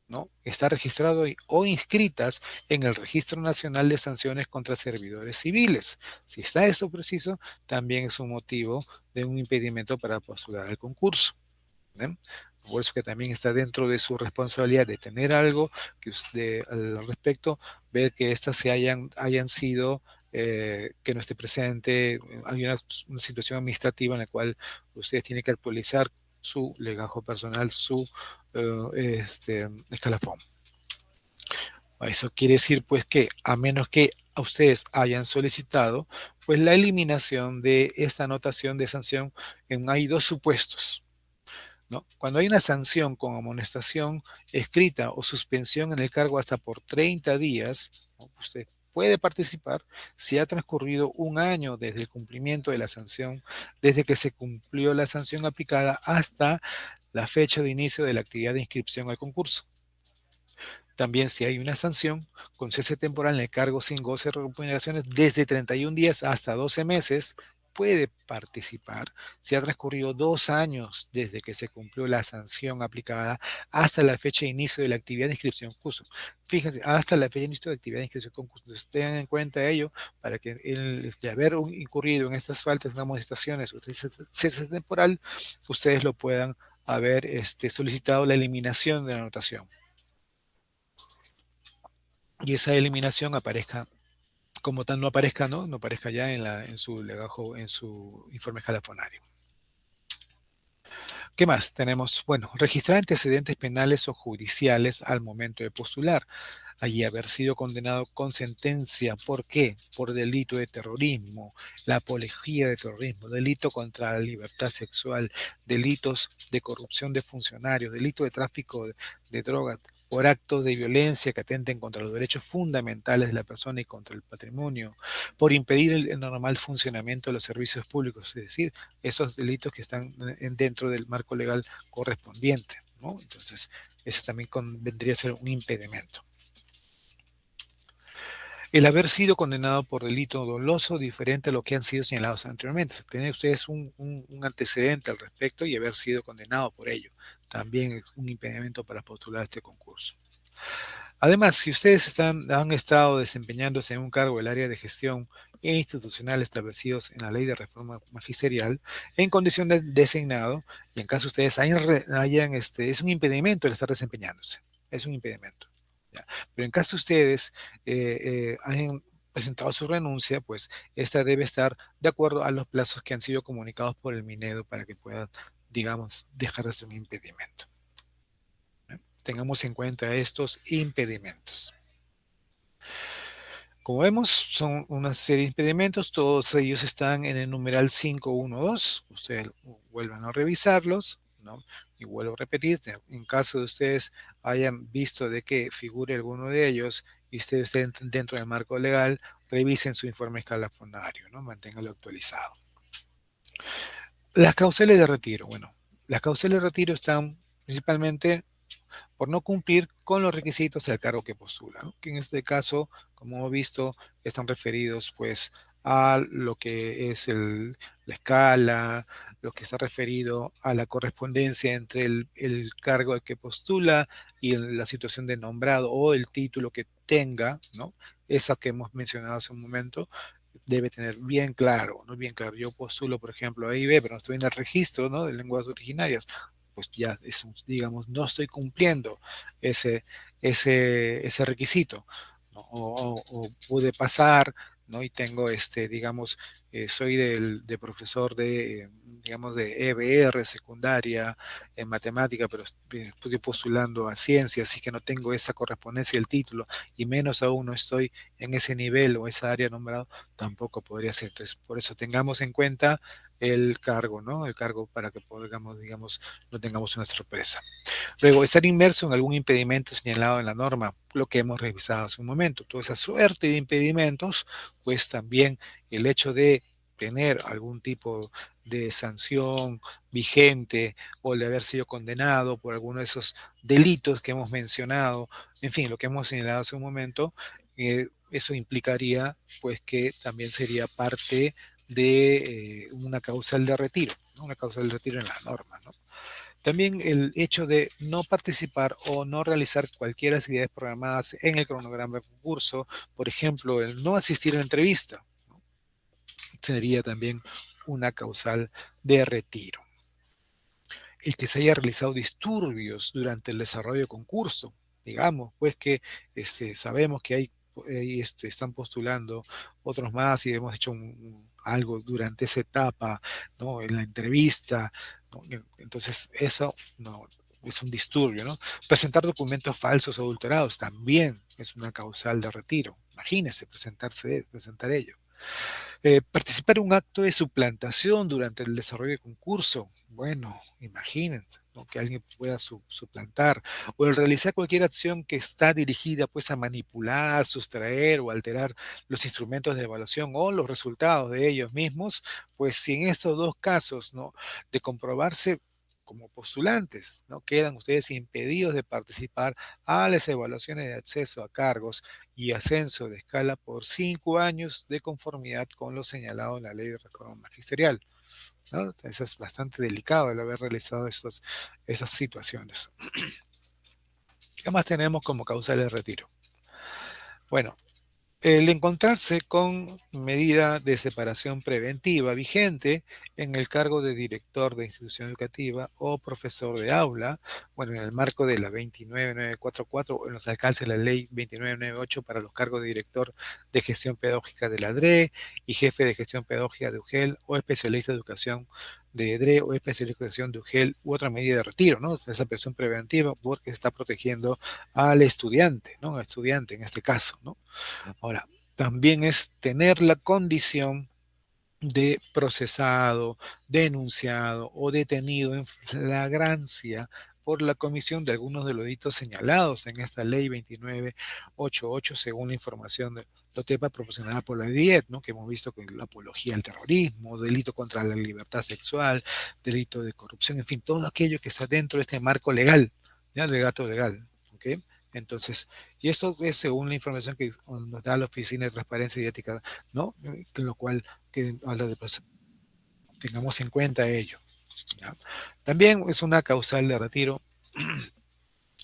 ¿no? Está registrado o inscritas en el Registro Nacional de Sanciones contra Servidores Civiles. Si está eso preciso, también es un motivo de un impedimento para postular al concurso. ¿Bien? Por eso que también está dentro de su responsabilidad de tener algo que usted al respecto, ver que éstas hayan sido, que no esté presente, hay una situación administrativa en la cual usted tiene que actualizar su legajo personal, su escalafón. Eso quiere decir pues que a menos que a ustedes hayan solicitado pues la eliminación de esta anotación de sanción, hay dos supuestos, ¿no? Cuando hay una sanción con amonestación escrita o suspensión en el cargo hasta por 30 días, ¿no?, usted puede participar si ha transcurrido un año desde el cumplimiento de la sanción, desde que se cumplió la sanción aplicada hasta la fecha de inicio de la actividad de inscripción al concurso. También si hay una sanción con cese temporal en el cargo sin goce de remuneraciones desde 31 días hasta 12 meses, puede participar si ha transcurrido 2 años desde que se cumplió la sanción aplicada hasta la fecha de inicio de la actividad de inscripción en curso. Fíjense, hasta la fecha de inicio de actividad de inscripción en curso. Entonces, tengan en cuenta ello para que de haber incurrido en estas faltas, en amonestaciones o cese temporal, ustedes lo puedan haber solicitado la eliminación de la anotación y esa eliminación aparezca como tal, no aparezca, ¿no? No aparezca ya en su legajo, en su informe jalafonario. ¿Qué más? Tenemos, bueno, registrar antecedentes penales o judiciales al momento de postular. Allí haber sido condenado con sentencia. ¿Por qué? Por delito de terrorismo, la apología de terrorismo, delito contra la libertad sexual, delitos de corrupción de funcionarios, delito de tráfico de drogas, por actos de violencia que atenten contra los derechos fundamentales de la persona y contra el patrimonio, por impedir el normal funcionamiento de los servicios públicos, es decir, esos delitos que están dentro del marco legal correspondiente, ¿no? Entonces, eso también vendría a ser un impedimento. El haber sido condenado por delito doloso diferente a lo que han sido señalados anteriormente. Tener ustedes un antecedente al respecto y haber sido condenado por ello. También es un impedimento para postular este concurso. Además, si ustedes han estado desempeñándose en un cargo del área de gestión e institucional establecidos en la Ley de Reforma Magisterial, en condición de designado, y en caso ustedes es un impedimento el estar desempeñándose, es un impedimento. ¿Ya? Pero en caso ustedes hayan presentado su renuncia, pues esta debe estar de acuerdo a los plazos que han sido comunicados por el Minedo para que puedan, digamos, dejar de ser un impedimento. Tengamos en cuenta estos impedimentos. Como vemos, son una serie de impedimentos, todos ellos están en el numeral 512. Ustedes vuelvan a revisarlos, ¿no? Y vuelvo a repetir, en caso de ustedes hayan visto de que figure alguno de ellos y ustedes estén dentro del marco legal, revisen su informe escalafonario, ¿no? Manténganlo actualizado. Las causales de retiro. Bueno, las causales de retiro están principalmente por no cumplir con los requisitos del cargo que postula, ¿no? Que en este caso, como hemos visto, están referidos pues a lo que es la escala, lo que está referido a la correspondencia entre el cargo al que postula y la situación de nombrado o el título que tenga, ¿no? Esa que hemos mencionado hace un momento, debe tener bien claro, ¿no? Bien claro. Yo postulo, por ejemplo, a IB, pero no estoy en el registro, ¿no? De lenguas originarias, pues ya, digamos, no estoy cumpliendo ese, ese requisito, ¿no? O pude pasar, ¿no? Y tengo, digamos, soy de profesor de, digamos, de EBR secundaria en matemática, pero estoy postulando a ciencia, así que no tengo esa correspondencia del título, y menos aún no estoy en ese nivel o esa área nombrado, tampoco podría ser. Entonces, por eso tengamos en cuenta el cargo, ¿no? El cargo para que podamos, digamos, no tengamos una sorpresa. Luego, estar inmerso en algún impedimento señalado en la norma, lo que hemos revisado hace un momento. Toda esa suerte de impedimentos, pues también el hecho de tener algún tipo de sanción vigente o de haber sido condenado por alguno de esos delitos que hemos mencionado, en fin, lo que hemos señalado hace un momento, eso implicaría pues que también sería parte de una causal de retiro, ¿no? Una causal de retiro en la norma, ¿no? También el hecho de no participar o no realizar cualquier actividades programadas en el cronograma de concurso, por ejemplo, el no asistir a la entrevista, ¿no? Sería también una causal de retiro. El que se haya realizado disturbios durante el desarrollo del concurso, digamos, pues que sabemos que están postulando otros más y hemos hecho algo durante esa etapa, ¿no? En la entrevista, ¿no? Entonces eso no es un disturbio, ¿no? Presentar documentos falsos o adulterados también es una causal de retiro. Imagínense presentar ello. Participar en un acto de suplantación durante el desarrollo del concurso. Bueno, imagínense, ¿no? Que alguien pueda suplantar. O el realizar cualquier acción que está dirigida pues a manipular, sustraer o alterar los instrumentos de evaluación o los resultados de ellos mismos. Pues si en estos dos casos, ¿no? De comprobarse como postulantes, ¿no? Quedan ustedes impedidos de participar a las evaluaciones de acceso a cargos y ascenso de escala por 5 años de conformidad con lo señalado en la Ley de Reforma Magisterial, ¿no? Eso es bastante delicado el haber realizado esas situaciones. ¿Qué más tenemos como causal de retiro? Bueno, el encontrarse con medida de separación preventiva vigente en el cargo de director de institución educativa o profesor de aula, bueno, en el marco de la 29944 o en los alcances de la ley 2998 para los cargos de director de gestión pedagógica de la DRE y jefe de gestión pedagógica de UGEL o especialista de educación de DRE o especialista de educación de UGEL u otra medida de retiro, ¿no? Esa presión preventiva porque está protegiendo al estudiante, ¿no? Al estudiante en este caso, ¿no? Ahora, también es tener la condición de procesado, denunciado o detenido en flagrancia por la comisión de algunos de los delitos señalados en esta ley 2988, según la información de LOTEPA proporcionada por la DIET, ¿no? Que hemos visto con la apología al terrorismo, delito contra la libertad sexual, delito de corrupción, en fin, todo aquello que está dentro de este marco legal, ¿ya? De gato legal, ¿ok? Entonces, y esto es según la información que nos da la Oficina de Transparencia y Ética, ¿no? Lo cual que habla de, pues, tengamos en cuenta ello, ¿ya? También es una causal de retiro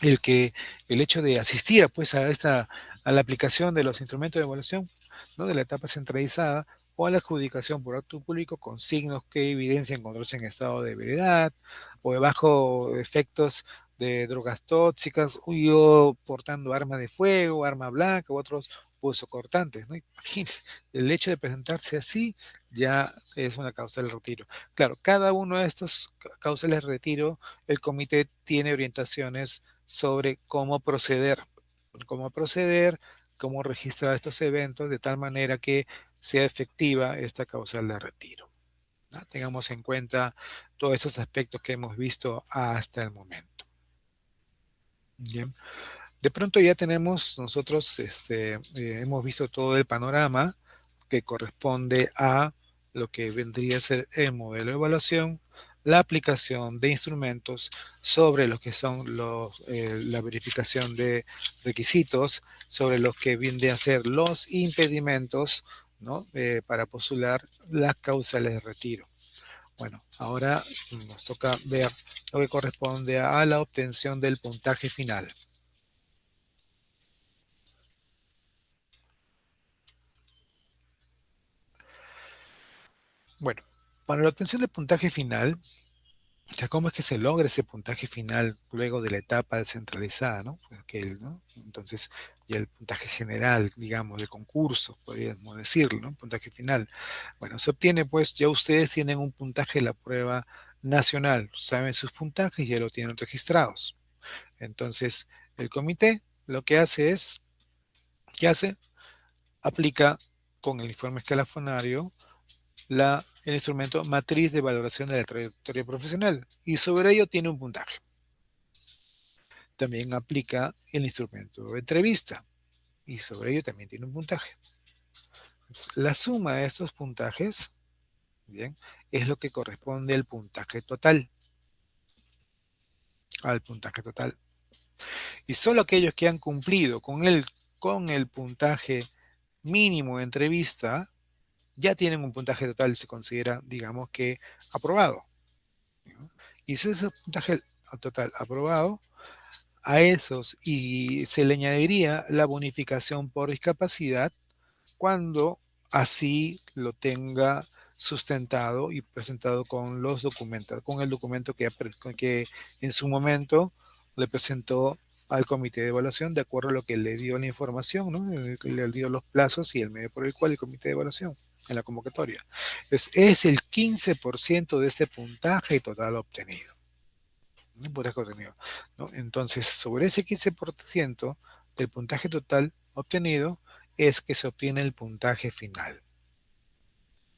el hecho de asistir pues a la aplicación de los instrumentos de evaluación, ¿no? De la etapa centralizada o a la adjudicación por acto público con signos que evidencian encontrarse en estado de ebriedad o de bajo efectos de drogas tóxicas o portando arma de fuego, arma blanca u otros cortantes, ¿no? Imagínense, el hecho de presentarse así ya es una causa del retiro. Claro, cada uno de estos causales de retiro, el comité tiene orientaciones sobre cómo proceder, cómo registrar estos eventos de tal manera que sea efectiva esta causal de retiro, ¿no? Tengamos en cuenta todos estos aspectos que hemos visto hasta el momento. Bien. De pronto ya tenemos nosotros, hemos visto todo el panorama que corresponde a lo que vendría a ser el modelo de evaluación, la aplicación de instrumentos sobre lo que son la verificación de requisitos, sobre lo que vienen a ser los impedimentos, ¿no? Para postular las causales de retiro. Bueno, ahora nos toca ver lo que corresponde a la obtención del puntaje final. Bueno, para la obtención del puntaje final, o sea, ¿cómo es que se logra ese puntaje final luego de la etapa descentralizada, ¿no? ¿No? Entonces, ya el puntaje general, digamos, de concurso, podríamos decirlo, ¿no? Puntaje final. Bueno, se obtiene, pues, ya ustedes tienen un puntaje de la prueba nacional, saben sus puntajes, ya lo tienen registrados. Entonces, el comité lo que hace es, ¿qué hace? Aplica con el informe escalafonario el instrumento matriz de valoración de la trayectoria profesional y sobre ello tiene un puntaje. También aplica el instrumento de entrevista y sobre ello también tiene un puntaje. La suma de estos puntajes, bien, es lo que corresponde al puntaje total. Al puntaje total. Y solo aquellos que han cumplido con el puntaje mínimo de entrevista ya tienen un puntaje total, se considera, digamos que aprobado, ¿no? Y si ese puntaje total aprobado, a esos y se le añadiría la bonificación por discapacidad cuando así lo tenga sustentado y presentado con los documentos, con el documento que en su momento le presentó al comité de evaluación de acuerdo a lo que le dio la información, ¿no? Le dio los plazos y el medio por el cual el comité de evaluación en la convocatoria. Entonces, es el 15% de este puntaje total obtenido. Puntaje obtenido, ¿no? Entonces, sobre ese 15% del puntaje total obtenido es que se obtiene el puntaje final.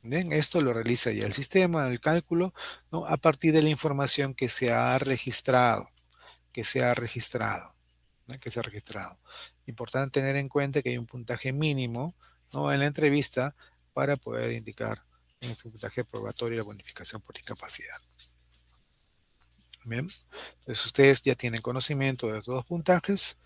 Bien, esto lo realiza ya el sistema, el cálculo, ¿no? A partir de la información que se ha registrado, que se ha registrado, ¿no? Que se ha registrado. Importante tener en cuenta que hay un puntaje mínimo, ¿no? En la entrevista para poder indicar en este puntaje probatorio la bonificación por discapacidad. Bien, entonces ustedes ya tienen conocimiento de estos dos puntajes,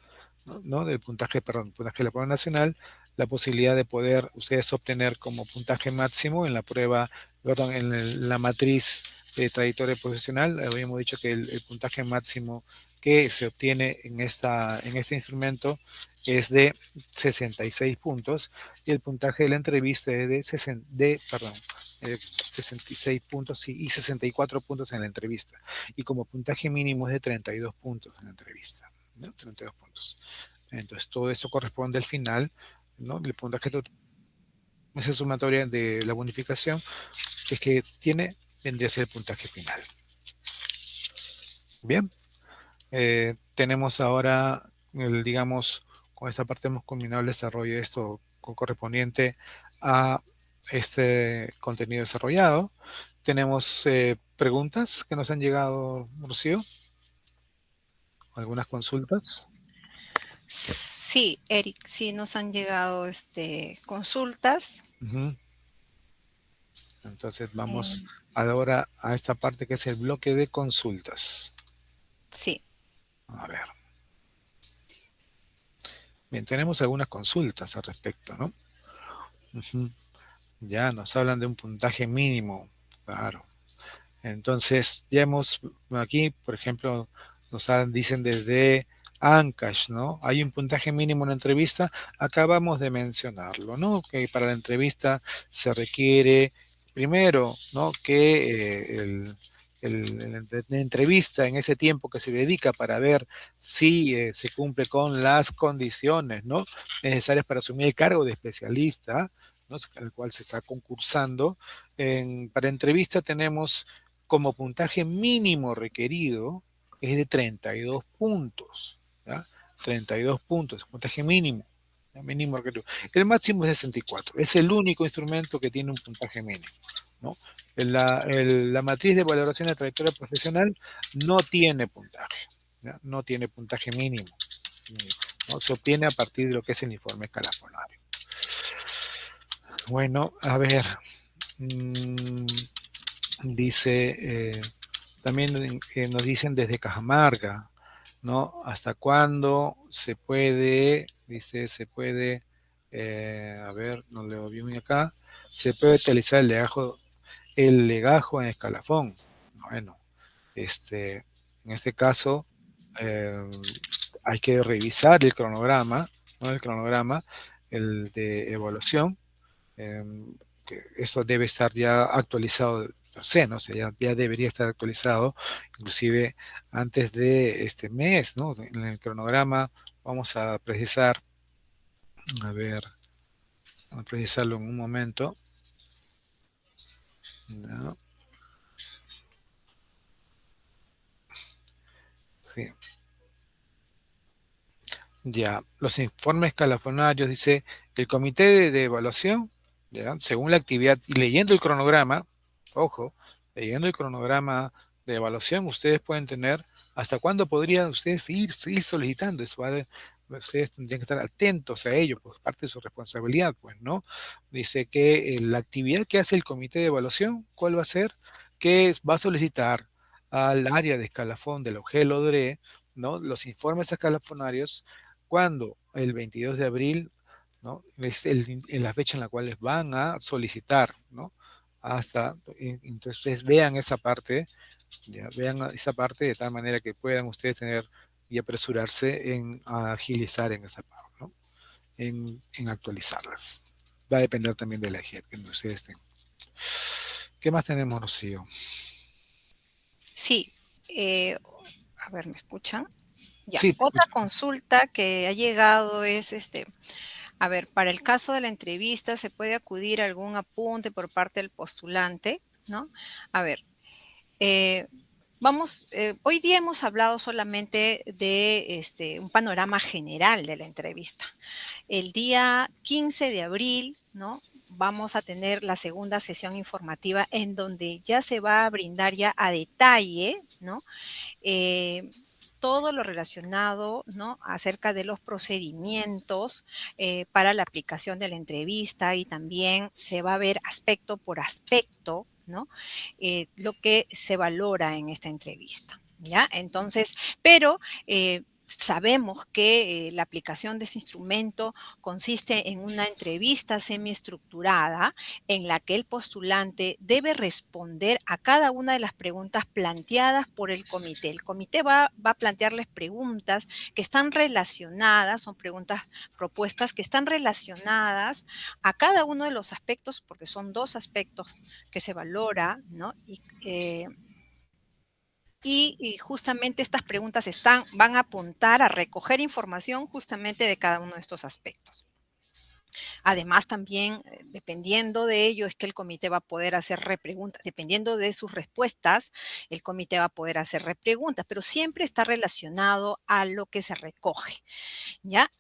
¿no? Del puntaje, perdón, puntaje de la prueba nacional, la posibilidad de poder ustedes obtener como puntaje máximo en la prueba, perdón, en la matriz de trayectoria profesional. Habíamos dicho que el puntaje máximo que se obtiene en este instrumento es de 66 puntos y el puntaje de la entrevista es de, 66 puntos, sí, y 64 puntos en la entrevista. Y como puntaje mínimo es de 32 puntos en la entrevista, ¿no? 32 puntos. Entonces, todo esto corresponde al final, ¿no? El puntaje total, esa sumatoria de la bonificación, es que tiene, vendría a ser el puntaje final. Bien, tenemos ahora, digamos, con esta parte hemos culminado el desarrollo de esto correspondiente a este contenido desarrollado. Tenemos preguntas que nos han llegado, Rocío, algunas consultas. Sí, Eric, sí nos han llegado consultas. Ujú. Entonces vamos Eh, ahora a esta parte que es el bloque de consultas. sí, A ver. Bien, tenemos algunas consultas al respecto, ¿no? Ujú. Ya nos hablan de un puntaje mínimo. Claro. Entonces, ya hemos aquí, por ejemplo, dicen desde Ancash, ¿no? Hay un puntaje mínimo en la entrevista, acabamos de mencionarlo, ¿no? Que para la entrevista se requiere primero, ¿no? Que la entrevista en ese tiempo que se dedica para ver si se cumple con las condiciones, ¿no? Necesarias para asumir el cargo de especialista, ¿no? Al cual se está concursando. Para entrevista tenemos como puntaje mínimo requerido es de 32 puntos. ¿Ya? 32 puntos, puntaje mínimo. ¿Ya? Mínimo requerido. El máximo es 64. Es el único instrumento que tiene un puntaje mínimo. ¿No? La matriz de valoración de trayectoria profesional no tiene puntaje. ¿Ya? No tiene puntaje mínimo. ¿No? Se obtiene a partir de lo que es el informe escalafonario. Bueno, a ver. Mmm, dice, también nos dicen desde Cajamarca, ¿no? ¿Hasta cuándo se puede, dice, se puede, a ver, no leo bien acá, se puede utilizar el legajo en escalafón? Bueno, en este caso, eh, hay que revisar el cronograma, ¿no? El cronograma, el de evaluación, eh, que eso debe estar ya actualizado per se, ¿no? O sea, ya debería estar actualizado, inclusive antes de este mes, ¿no? En el cronograma vamos a precisar, a ver, vamos a precisarlo en un momento, ¿no? Sí. Ya, los informes escalafonarios, dice, el comité de evaluación, ya, según la actividad, y leyendo el cronograma, ojo, leyendo el cronograma de evaluación, ustedes pueden tener hasta cuándo podrían ustedes ir solicitando. Ustedes tendrían que estar atentos a ello, porque es parte de su responsabilidad, pues, ¿no? Dice que la actividad que hace el comité de evaluación, ¿cuál va a ser? Va a solicitar al área de escalafón del OGEL-ODRE, ¿no? Los informes escalafonarios cuando el 22 de abril, ¿no? Es la fecha en la cual les van a solicitar, ¿no? Entonces vean esa parte, ya, vean esa parte de tal manera que puedan ustedes tener y apresurarse en agilizar en esa parte, ¿no? En actualizarlas. Va a depender también de la JET que ustedes tengan. ¿Qué más tenemos, Rocío? sí. eh, a ver, ¿me escuchan? Ya. Sí, te Otra escucho. consulta que ha llegado es a ver, para el caso de la entrevista, ¿se puede acudir a algún apunte por parte del postulante? ¿No? A ver, eh, hoy día hemos hablado solamente de un panorama general de la entrevista. El día 15 de abril, ¿no? Vamos a tener la segunda sesión informativa en donde ya se va a brindar ya a detalle, ¿no? eh, todo lo relacionado, ¿no? Acerca de los procedimientos para la aplicación de la entrevista y también se va a ver aspecto por aspecto, ¿no? Lo que se valora en esta entrevista. ¿ya? Entonces, pero sabemos que la aplicación de este instrumento consiste en una entrevista semiestructurada en la que el postulante debe responder a cada una de las preguntas planteadas por el comité. El comité va a plantearles preguntas que están relacionadas, son preguntas propuestas que están relacionadas a cada uno de los aspectos, porque son dos aspectos que se valora, ¿no? Y justamente estas preguntas van a apuntar a recoger información justamente de cada uno de estos aspectos. Además, también, dependiendo de ello, es que el comité va a poder hacer repreguntas. Dependiendo de sus respuestas, el comité va a poder hacer repreguntas, pero siempre está relacionado a lo que se recoge, ¿ya?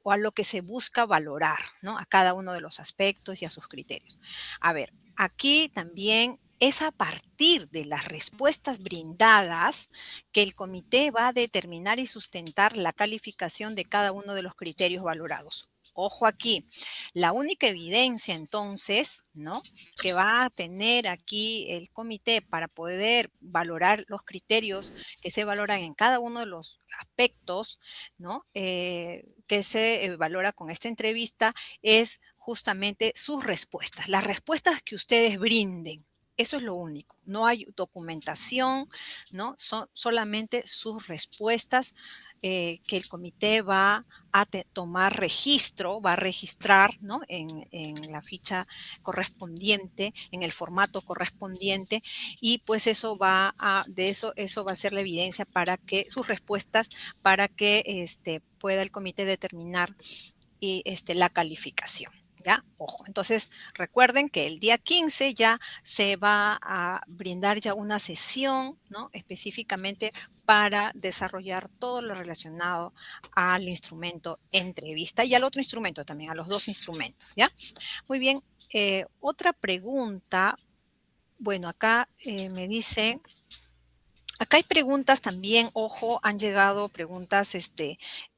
O a lo que se busca valorar, ¿no? A cada uno de los aspectos y a sus criterios. A ver, aquí también es a partir de las respuestas brindadas que el comité va a determinar y sustentar la calificación de cada uno de los criterios valorados. Ojo aquí, la única evidencia entonces, ¿no? Que va a tener aquí el comité para poder valorar los criterios que se valoran en cada uno de los aspectos, ¿no? Que se valora con esta entrevista es justamente sus respuestas, las respuestas que ustedes brinden. Eso es lo único. No hay documentación, ¿no? Son solamente sus respuestas que el comité va a tomar registro, va a registrar, ¿no? En la ficha correspondiente, en el formato correspondiente, y pues eso va a ser la evidencia para que sus respuestas, para que pueda el comité determinar la calificación. ¿Ya? Ojo, entonces recuerden que el día 15 ya se va a brindar ya una sesión, ¿no? Específicamente para desarrollar todo lo relacionado al instrumento entrevista y al otro instrumento también, a los dos instrumentos, ¿ya? Muy bien, otra pregunta, bueno, acá me dice, acá hay preguntas también, ojo, han llegado preguntas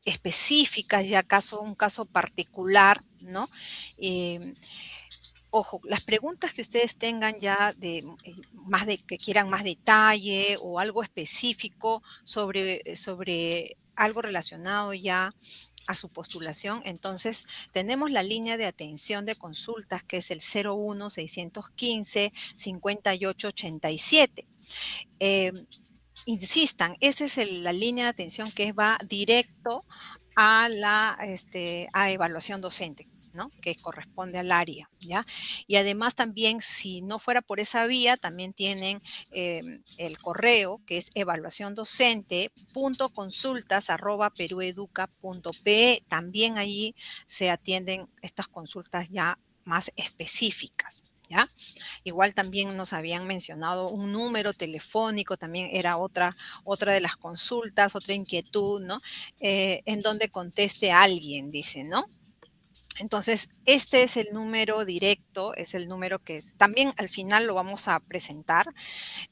específicas, ya un caso particular, ¿no? Eh, Ojo, las preguntas que ustedes tengan ya que quieran más detalle o algo específico sobre algo relacionado ya a su postulación, entonces tenemos la línea de atención de consultas que es el 01-615-5887. Eh, Insistan, esa es la línea de atención que va directo a evaluación docente, ¿no? Que corresponde al área, ¿ya? Y además también, si no fuera por esa vía, también tienen el correo, que es evaluaciondocente.consultas@perueduca.pe. También allí se atienden estas consultas ya más específicas, ¿ya? Igual también nos habían mencionado un número telefónico, también era otra de las consultas, otra inquietud, ¿no? En donde conteste alguien, dice, ¿no? Entonces, este es el número directo, es el número también al final lo vamos a presentar,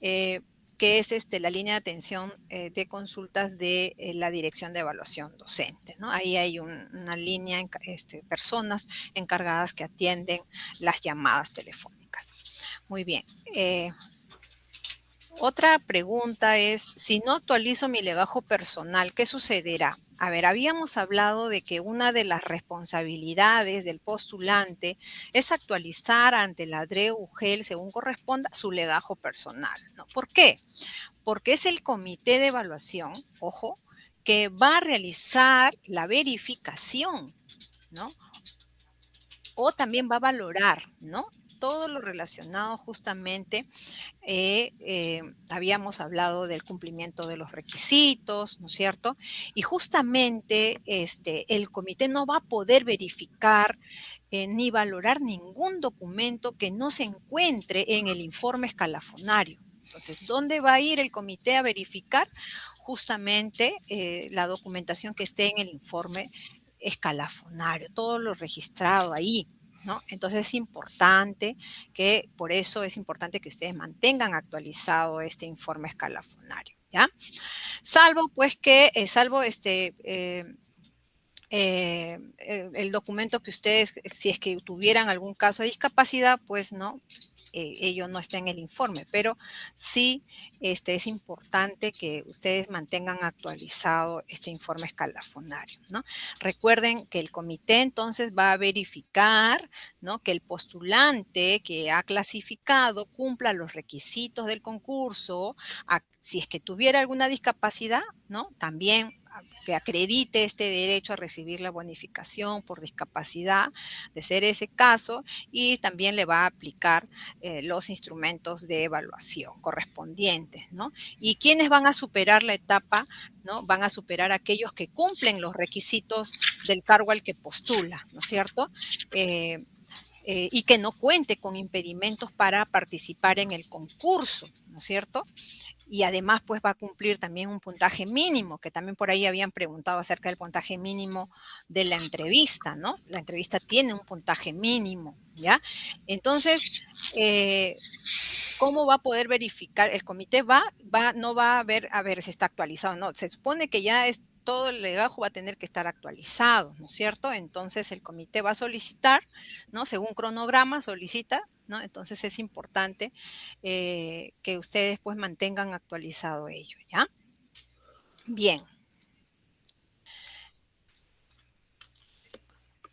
eh, que es la línea de atención de consultas de la Dirección de Evaluación Docente, ¿no? Ahí hay una línea, personas encargadas que atienden las llamadas telefónicas. Muy bien. Otra pregunta es, si no actualizo mi legajo personal, ¿qué sucederá? A ver, habíamos hablado de que una de las responsabilidades del postulante es actualizar ante la DRE-UGEL, según corresponda, su legajo personal, ¿no? ¿Por qué? Porque es el comité de evaluación, ojo, que va a realizar la verificación, ¿no? O también va a valorar, ¿no? Todo lo relacionado justamente, habíamos hablado del cumplimiento de los requisitos, ¿no es cierto? Y justamente el comité no va a poder verificar ni valorar ningún documento que no se encuentre en el informe escalafonario. Entonces, ¿dónde va a ir el comité a verificar? Justamente la documentación que esté en el informe escalafonario, todo lo registrado ahí, ¿no? Entonces es importante por eso es importante que ustedes mantengan actualizado este informe escalafonario, ¿ya? Salvo pues que, el documento que ustedes, si es que tuvieran algún caso de discapacidad, pues no, ello no está en el informe, pero sí es importante que ustedes mantengan actualizado este informe escalafonario, ¿no? Recuerden que el comité entonces va a verificar, ¿no?, que el postulante que ha clasificado cumpla los requisitos del concurso. Si es que tuviera alguna discapacidad, ¿no?, también que acredite este derecho a recibir la bonificación por discapacidad, de ser ese caso, y también le va a aplicar los instrumentos de evaluación correspondientes, ¿no? Y quienes van a superar la etapa, ¿no? Van a superar aquellos que cumplen los requisitos del cargo al que postula, ¿no es cierto? Y que no cuente con impedimentos para participar en el concurso, ¿no es cierto? Y además pues va a cumplir también un puntaje mínimo, que también por ahí habían preguntado acerca del puntaje mínimo de la entrevista, ¿no? La entrevista tiene un puntaje mínimo, ¿ya? Entonces, ¿cómo va a poder verificar? El comité no va a ver si está actualizado, no, se supone que ya es todo el legajo va a tener que estar actualizado, ¿no es cierto? Entonces el comité va a solicitar, ¿no? Según cronograma solicita, ¿no? Entonces es importante que ustedes pues mantengan actualizado ello, ¿ya? Bien.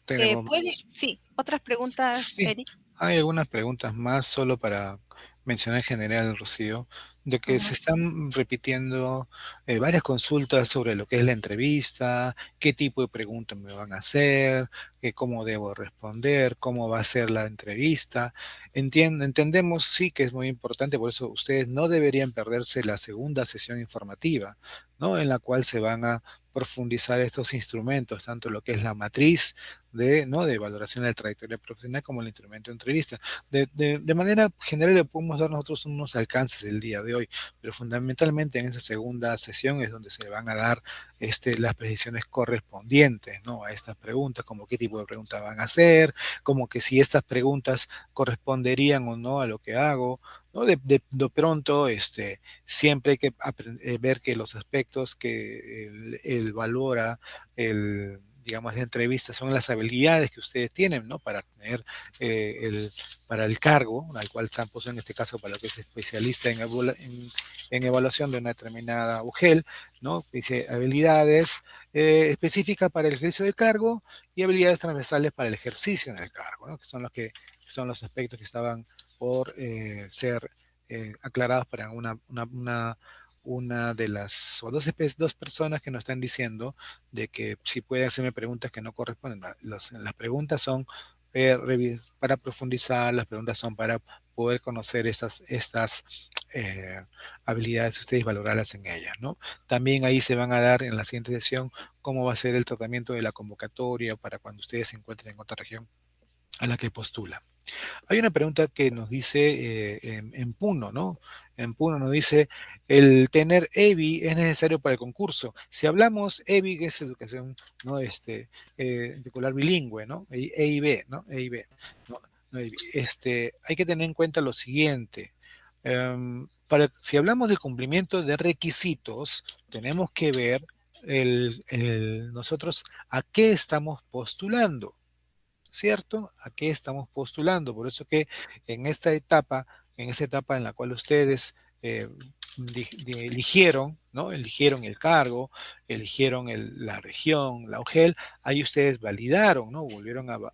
Tenemos Sí, otras preguntas, Sí, Eric. hay algunas preguntas más solo para mencionar en general, Rocío, de que Ujú. se están repitiendo varias consultas sobre lo que es la entrevista, qué tipo de preguntas me van a hacer, cómo debo responder, cómo va a ser la entrevista. Entendemos, sí, que es muy importante, por eso ustedes no deberían perderse la segunda sesión informativa, ¿no? En la cual se van a profundizar estos instrumentos, tanto lo que es la matriz ¿no?, de valoración de la trayectoria profesional como el instrumento de entrevista. De manera general le podemos dar nosotros unos alcances el día de hoy, pero fundamentalmente en esa segunda sesión es donde se van a dar las precisiones correspondientes, ¿no?, a estas preguntas, como qué tipo de preguntas van a hacer, como que si estas preguntas corresponderían o no a lo que hago, ¿no? De pronto, siempre hay que ver que los aspectos que él valora, digamos, de entrevista son las habilidades que ustedes tienen, ¿no? Para tener para el cargo al cual están, pues, en este caso, para lo que es especialista en evaluación de una determinada UGEL, ¿no? Dice habilidades específicas para el ejercicio del cargo y habilidades transversales para el ejercicio en el cargo, ¿no? Que son los aspectos que estaban por ser aclarados para una de las, o dos personas que nos están diciendo de que si puede hacerme preguntas que no corresponden. Las preguntas son para profundizar, las preguntas son para poder conocer estas habilidades, ustedes valorarlas en ellas, ¿no? También ahí se van a dar en la siguiente sesión cómo va a ser el tratamiento de la convocatoria para cuando ustedes se encuentren en otra región a la que postulan. Hay una pregunta que nos dice en Puno, ¿no? En Puno nos dice, ¿el tener EBI es necesario para el concurso? Si hablamos EBI, que es educación, ¿no? Escolar bilingüe, ¿no? EIB, ¿no? EIB, ¿no? No, EIB. Hay que tener en cuenta lo siguiente. Si hablamos del cumplimiento de requisitos, tenemos que ver nosotros a qué estamos postulando. ¿Cierto? ¿A qué estamos postulando? Por eso que en esta etapa en la cual ustedes eligieron, ¿no? Eligieron el cargo, eligieron la región, la UGEL, ahí ustedes validaron, ¿no?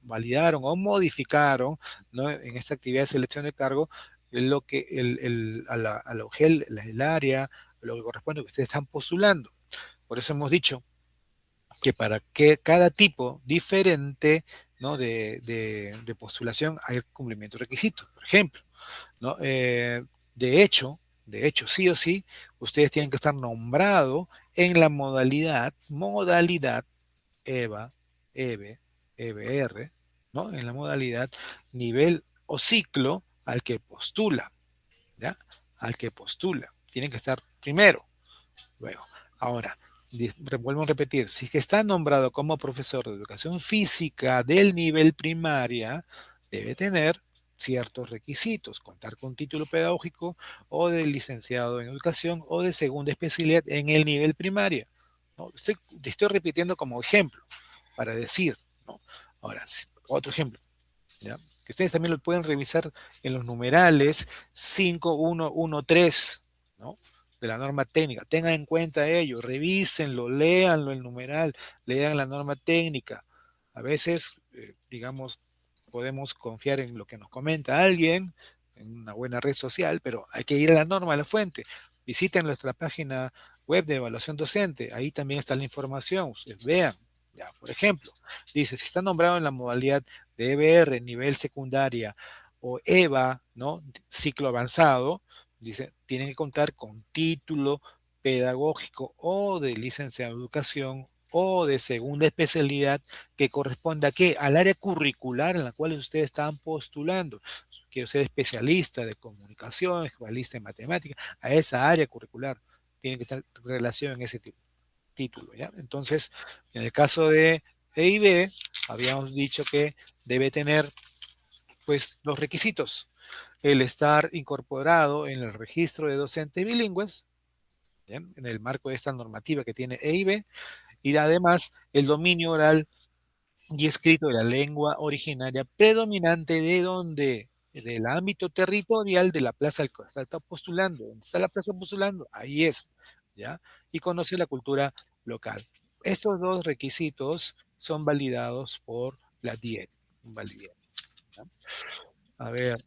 Validaron o modificaron, ¿no? En esta actividad de selección de cargo, lo que a la UGEL, el área, lo que corresponde que ustedes están postulando. Por eso hemos dicho que para que cada tipo diferente, ¿no?, de postulación hay cumplimiento de requisitos. Por ejemplo, ¿no? De hecho, sí o sí, ustedes tienen que estar nombrados en la modalidad EVA, EVE, EBR, ¿no? En la modalidad, nivel o ciclo al que postula, ¿ya? Al que postula. Tienen que estar primero. Luego, ahora, vuelvo a repetir, si es que está nombrado como profesor de educación física del nivel primaria, debe tener ciertos requisitos, contar con título pedagógico o de licenciado en educación o de segunda especialidad en el nivel primaria, ¿no? Estoy repitiendo como ejemplo para decir, ¿no? Ahora, otro ejemplo, ¿ya? que ustedes también lo pueden revisar en los numerales 5113, ¿no? De la norma técnica. Tengan en cuenta ello, revísenlo, léanlo el numeral, lean la norma técnica. A veces, digamos, podemos confiar en lo que nos comenta alguien, en una buena red social, pero hay que ir a la norma, a la fuente. Visiten nuestra página web de evaluación docente, ahí también está la información, ustedes vean. Ya, por ejemplo, dice, si está nombrado en la modalidad de EBR, nivel secundaria, o EVA, ¿no? Ciclo avanzado, dice, tienen que contar con título pedagógico o de licenciado en educación o de segunda especialidad que corresponda a qué? Al área curricular en la cual ustedes están postulando. Quiero ser especialista de comunicación, especialista en matemáticas, a esa área curricular. Tiene que estar relación en ese título, ¿ya? Entonces, en el caso de EIB, habíamos dicho que debe tener, pues, los requisitos. El estar incorporado en el registro de docentes bilingües, ¿bien? En el marco de esta normativa que tiene EIB, y además el dominio oral y escrito de la lengua originaria predominante de donde, del ámbito territorial de la plaza al que está postulando. ¿Dónde está la plaza postulando? Ahí es, ¿ya? Y conoce la cultura local. Estos dos requisitos son validados por la DIET. Validez, ¿ya? A ver,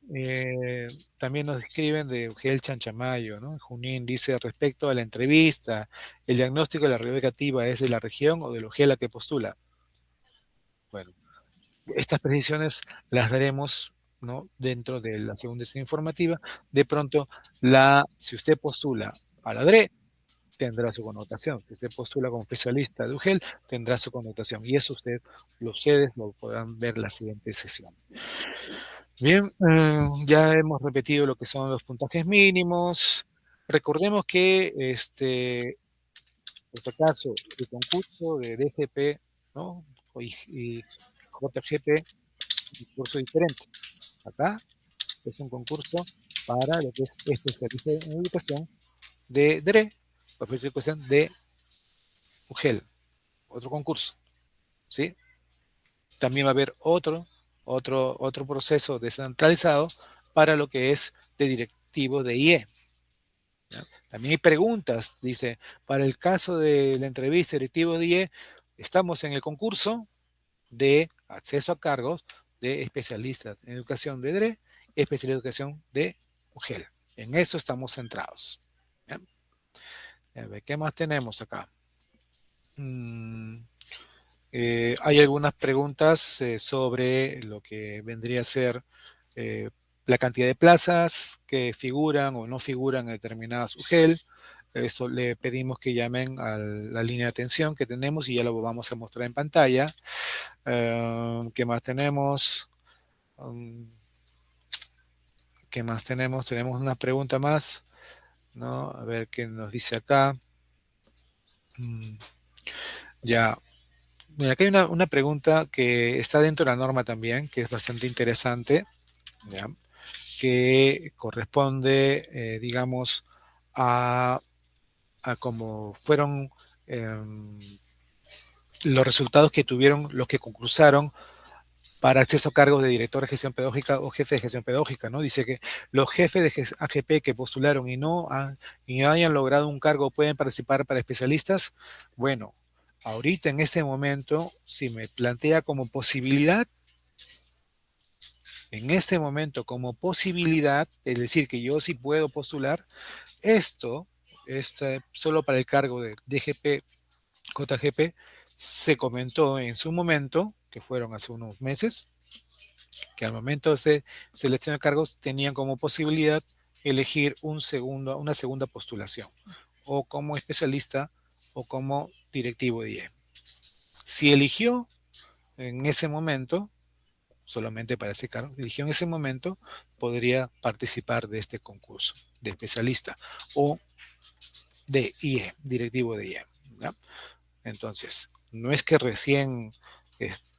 también nos escriben de Eugel Chanchamayo, ¿no? Junín dice, respecto a la entrevista, ¿el diagnóstico de la realidad educativa es de la región o del Eugel a que postula? Bueno, estas precisiones las daremos, ¿no? Dentro de la segunda sesión informativa. De pronto, si usted postula a la DRE, tendrá su connotación. Si usted postula como especialista de UGEL, tendrá su connotación. Y eso ustedes lo podrán ver en la siguiente sesión. Bien, ya hemos repetido lo que son los puntajes mínimos. Recordemos que, por este caso, el concurso de DGP, ¿no? Y JGP, un curso diferente. Acá es un concurso para lo que es especialista en educación de DRE, o especialista en educación de UGEL, otro concurso, ¿sí? También va a haber otro proceso descentralizado para lo que es de directivo de IE. ¿Ya? También hay preguntas, dice, para el caso de la entrevista directivo de IE, estamos en el concurso de acceso a cargos de especialistas en educación de DRE, especialista en educación de UGEL. En eso estamos centrados. ¿Ya? A ver, ¿qué más tenemos acá? Hay algunas preguntas sobre lo que vendría a ser la cantidad de plazas que figuran o no figuran en determinadas UGEL. Eso le pedimos que llamen a la línea de atención que tenemos y ya lo vamos a mostrar en pantalla. ¿Qué más tenemos? Um, ¿Qué más tenemos? Tenemos una pregunta más, ¿no? A ver qué nos dice acá. Ya. Mira, aquí hay una pregunta que está dentro de la norma también, que es bastante interesante, ¿ya? Que corresponde, digamos, a, a cómo fueron los resultados que tuvieron los que concursaron para acceso a cargos de director de gestión pedagógica o jefe de gestión pedagógica, ¿no? Dice que los jefes de AGP que postularon y no hayan logrado un cargo pueden participar para especialistas. Bueno, ahorita en este momento, si me plantea como posibilidad, en este momento como posibilidad, es decir, que yo sí puedo postular, esto, solo para el cargo de DGP, JGP, se comentó en su momento, que fueron hace unos meses, que al momento de selección de cargos tenían como posibilidad elegir una segunda postulación, o como especialista o como directivo de IE. Si eligió en ese momento, solamente para ese cargo, eligió en ese momento, podría participar de este concurso de especialista o de IE, directivo de IE, ¿no? Entonces, no es que recién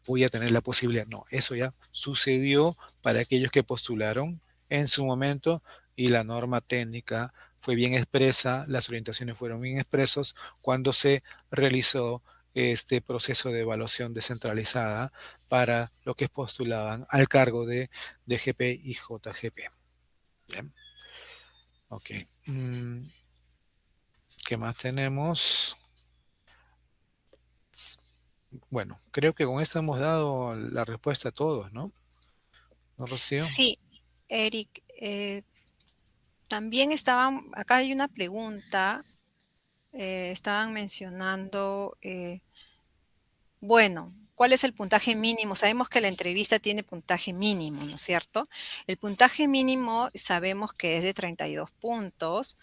voy a tener la posibilidad, no, eso ya sucedió para aquellos que postularon en su momento y la norma técnica fue bien expresa, las orientaciones fueron bien expresos cuando se realizó este proceso de evaluación descentralizada para lo que postulaban al cargo de DGP y JGP. Bien. Ok. ¿Qué más tenemos? Bueno, creo que con esto hemos dado la respuesta a todos, ¿no? ¿No, Rocío? Sí, Eric, también estaban, acá hay una pregunta, estaban mencionando, bueno, ¿cuál es el puntaje mínimo? Sabemos que la entrevista tiene puntaje mínimo, ¿no es cierto? El puntaje mínimo sabemos que es de 32 puntos.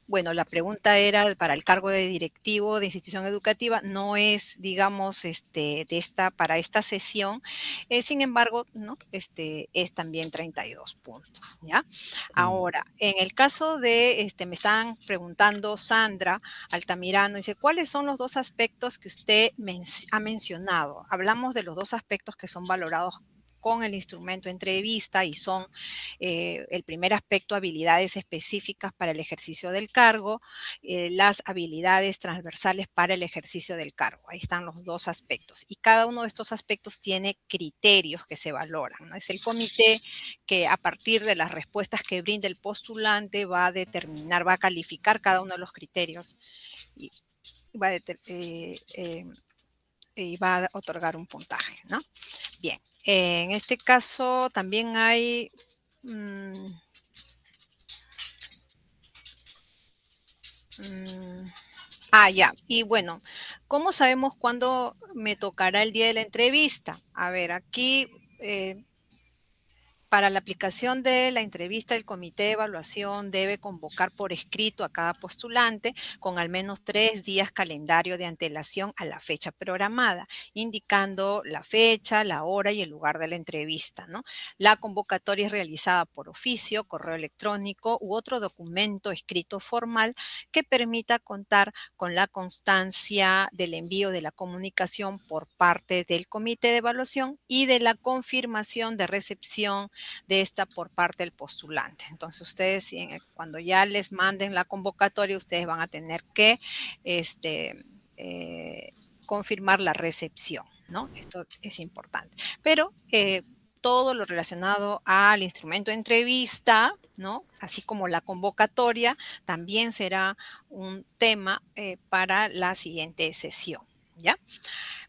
Bueno, la pregunta era para el cargo de directivo de institución educativa, no es, digamos, para esta sesión, sin embargo, ¿no? Es también 32 puntos, ¿ya? Mm. Ahora, en el caso de, me están preguntando Sandra Altamirano, dice, ¿cuáles son los dos aspectos que usted ha mencionado? Hablamos de los dos aspectos que son valorados con el instrumento entrevista y son el primer aspecto, habilidades específicas para el ejercicio del cargo, las habilidades transversales para el ejercicio del cargo. Ahí están los dos aspectos. Y cada uno de estos aspectos tiene criterios que se valoran, ¿no? Es el comité que a partir de las respuestas que brinda el postulante va a determinar, va a calificar cada uno de los criterios y va a, y va a otorgar un puntaje, ¿no? Bien, en este caso también hay Mm, ya. Y bueno, ¿cómo sabemos cuándo me tocará el día de la entrevista? A ver, aquí para la aplicación de la entrevista, el comité de evaluación debe convocar por escrito a cada postulante con al menos 3 días calendario de antelación a la fecha programada, indicando la fecha, la hora y el lugar de la entrevista, ¿no? La convocatoria es realizada por oficio, correo electrónico u otro documento escrito formal que permita contar con la constancia del envío de la comunicación por parte del comité de evaluación y de la confirmación de recepción de esta por parte del postulante. Entonces, ustedes cuando ya les manden la convocatoria, ustedes van a tener que confirmar la recepción, ¿no? Esto es importante. Pero todo lo relacionado al instrumento de entrevista, ¿no? Así como la convocatoria, también será un tema para la siguiente sesión, ¿ya?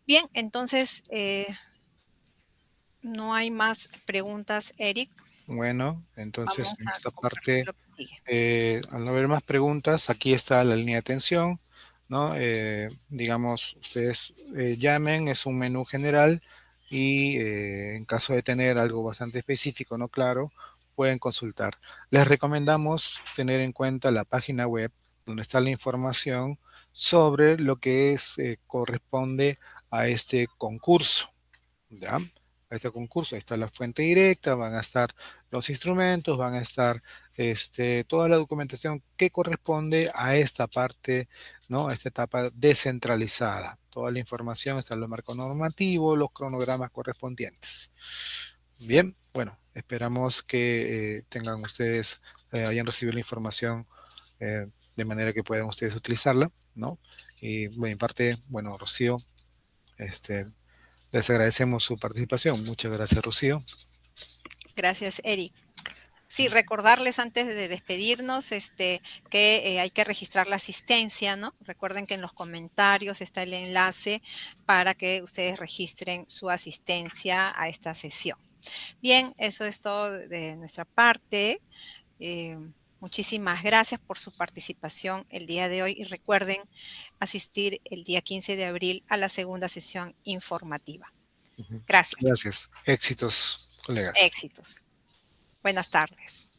Bien, entonces, no hay más preguntas, Eric. Bueno, entonces Vamos en a esta compartir parte, lo que sigue. al no haber más preguntas, aquí está la línea de atención, ¿no? Digamos, ustedes llamen, es un menú general y en caso de tener algo bastante específico, no claro, pueden consultar. Les recomendamos tener en cuenta la página web donde está la información sobre lo que corresponde a este concurso. ¿Ya? A este concurso, ahí está la fuente directa, van a estar los instrumentos, van a estar toda la documentación que corresponde a esta parte, ¿no? A esta etapa descentralizada. Toda la información está en los marcos normativos, los cronogramas correspondientes. Bien, bueno, esperamos que tengan ustedes, hayan recibido la información de manera que puedan ustedes utilizarla, ¿no? Y bueno, en parte, bueno, Rocío, este, les agradecemos su participación. Muchas gracias, Rocío. Gracias, Eric. Sí, recordarles antes de despedirnos que hay que registrar la asistencia, ¿no? Recuerden que en los comentarios está el enlace para que ustedes registren su asistencia a esta sesión. Bien, eso es todo de nuestra parte. Eh, Muchísimas gracias por su participación el día de hoy y recuerden asistir el día 15 de abril a la segunda sesión informativa. Ujú. Gracias. Gracias. Éxitos, colegas. Éxitos. Buenas tardes.